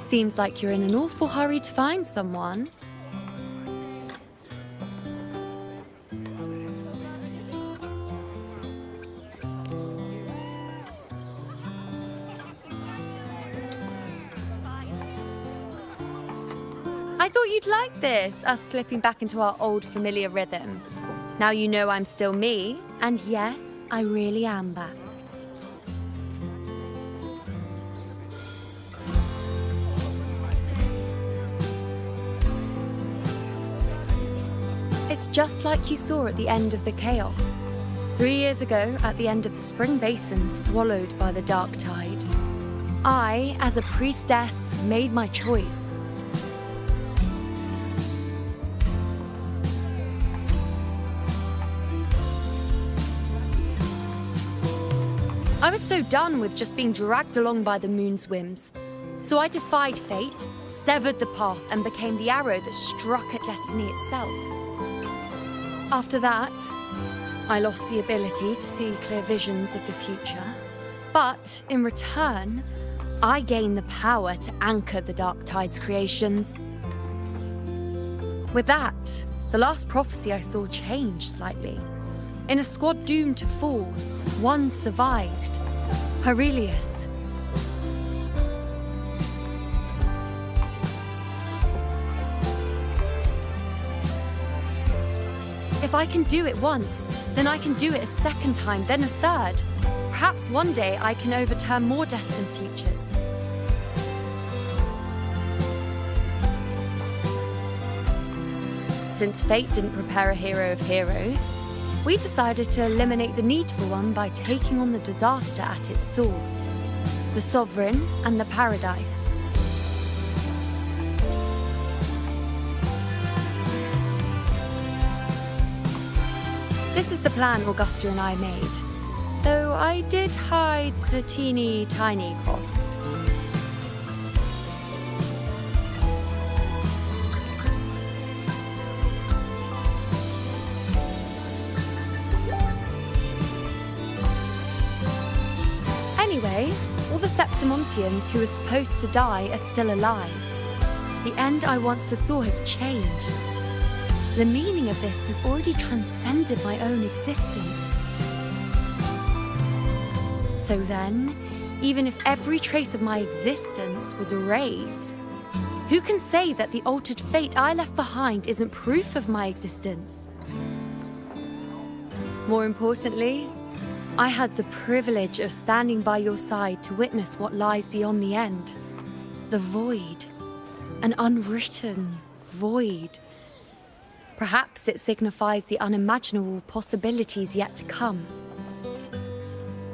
Seems like you're in an awful hurry to find someone. I thought you'd like this, us slipping back into our old familiar rhythm. Now you know I'm still me, and yes, I really am back. It's just like you saw at the end of the chaos. 3 years ago, at the end of the spring basin swallowed by the dark tide. I, as a priestess, made my choice. I was so done with just being dragged along by the moon's whims. So I defied fate, severed the path, and became the arrow that struck at destiny itself. After that, I lost the ability to see clear visions of the future. But in return, I gained the power to anchor the Dark Tide's creations. With that, the last prophecy I saw changed slightly. In a squad doomed to fall, one survived. HEEREEEEEEEE. If I can do it once, then I can do it a second time, then a third. Perhaps one day I can overturn more destined futures. Since fate didn't prepare a hero of heroes, we decided to eliminate the need for one by taking on the disaster at its source, the Sovereign and the Paradise. This is the plan Augusta and I made, though I did hide the teeny tiny cost. Anyway, all the Septimontians who were supposed to die are still alive. The end I once foresaw has changed. The meaning of this has already transcended my own existence. So then, even if every trace of my existence was erased, who can say that the altered fate I left behind isn't proof of my existence? More importantly, I had the privilege of standing by your side to witness what lies beyond the end. The void. An unwritten void. Perhaps it signifies the unimaginable possibilities yet to come.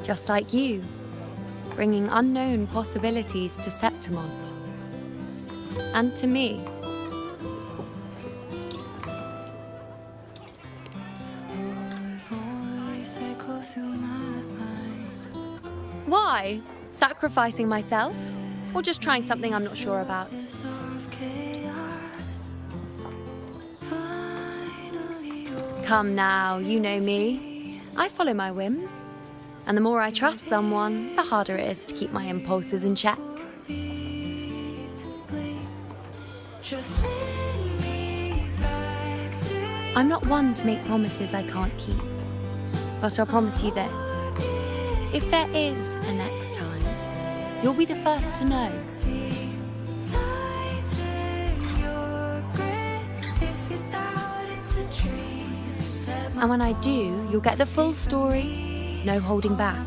Just like you, bringing unknown possibilities to Septimont. And to me. Why? Sacrificing myself? Or just trying something I'm not sure about? Come now, you know me. I follow my whims. And the more I trust someone, the harder it is to keep my impulses in check. I'm not one to make promises I can't keep. But I'll promise you this. If there is a next time, you'll be the first to know. And when I do, you'll get the full story, no holding back.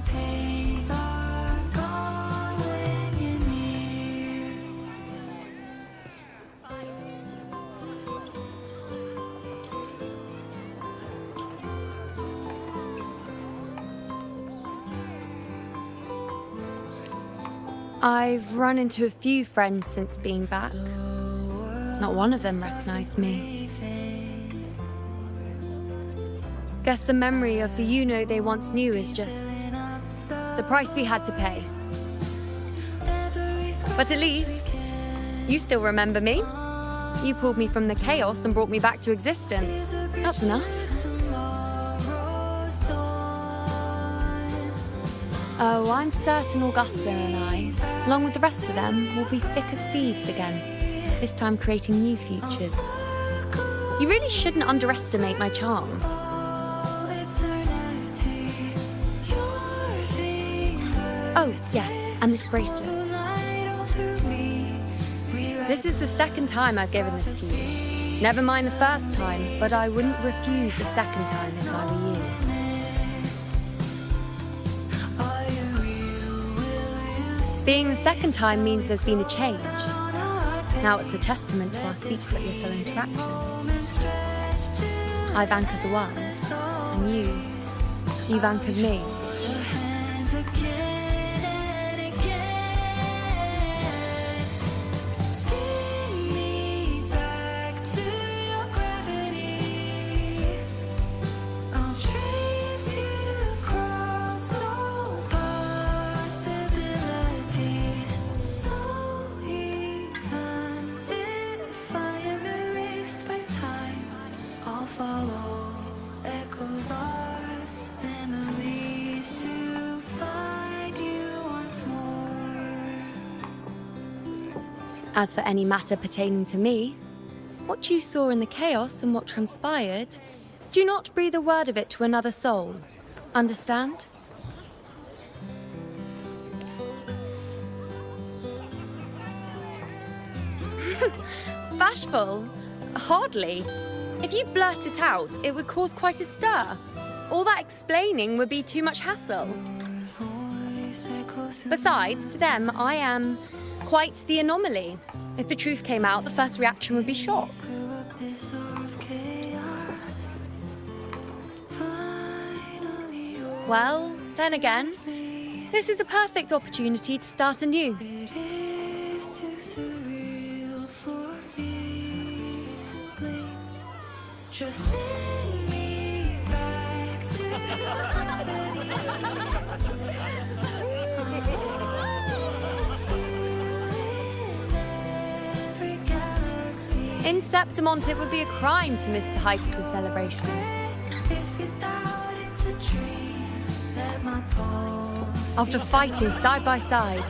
I've run into a few friends since being back. Not one of them recognized me. Guess the memory of the Iuno they once knew is just the price we had to pay. But at least, you still remember me. You pulled me from the chaos and brought me back to existence. That's enough. Oh, I'm certain Augusta and I, along with the rest of them, will be thick as thieves again, this time creating new futures. You really shouldn't underestimate my charm. Oh, yes, and this bracelet. This is the second time I've given this to you. Never mind the first time, but I wouldn't refuse a second time if I were you. Being the second time means there's been a change. Now it's a testament to our secret little interaction. I've anchored the world, and you've anchored me. As for any matter pertaining to me, what you saw in the chaos and what transpired, do not breathe a word of it to another soul. Understand? Bashful? Hardly. If you blurt it out, it would cause quite a stir. All that explaining would be too much hassle. Besides, to them, I am quite the anomaly. If the truth came out, the first reaction would be shock. Well, then again, this is a perfect opportunity to start anew. Just bring me back to In Septimont, it would be a crime to miss the height of the celebration. After fighting side by side,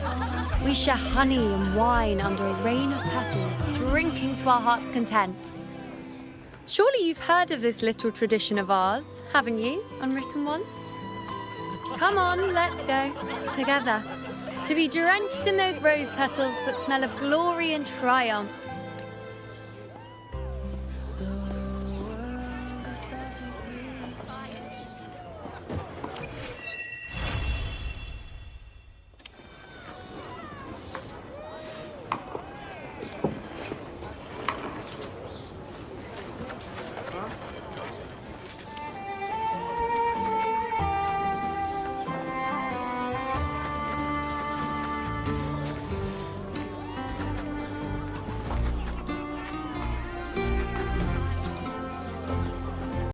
We share honey and wine under a rain of petals, drinking to our heart's content. Surely you've heard of this little tradition of ours, haven't you, unwritten one? Come on, let's go. Together. To be drenched in those rose petals that smell of glory and triumph.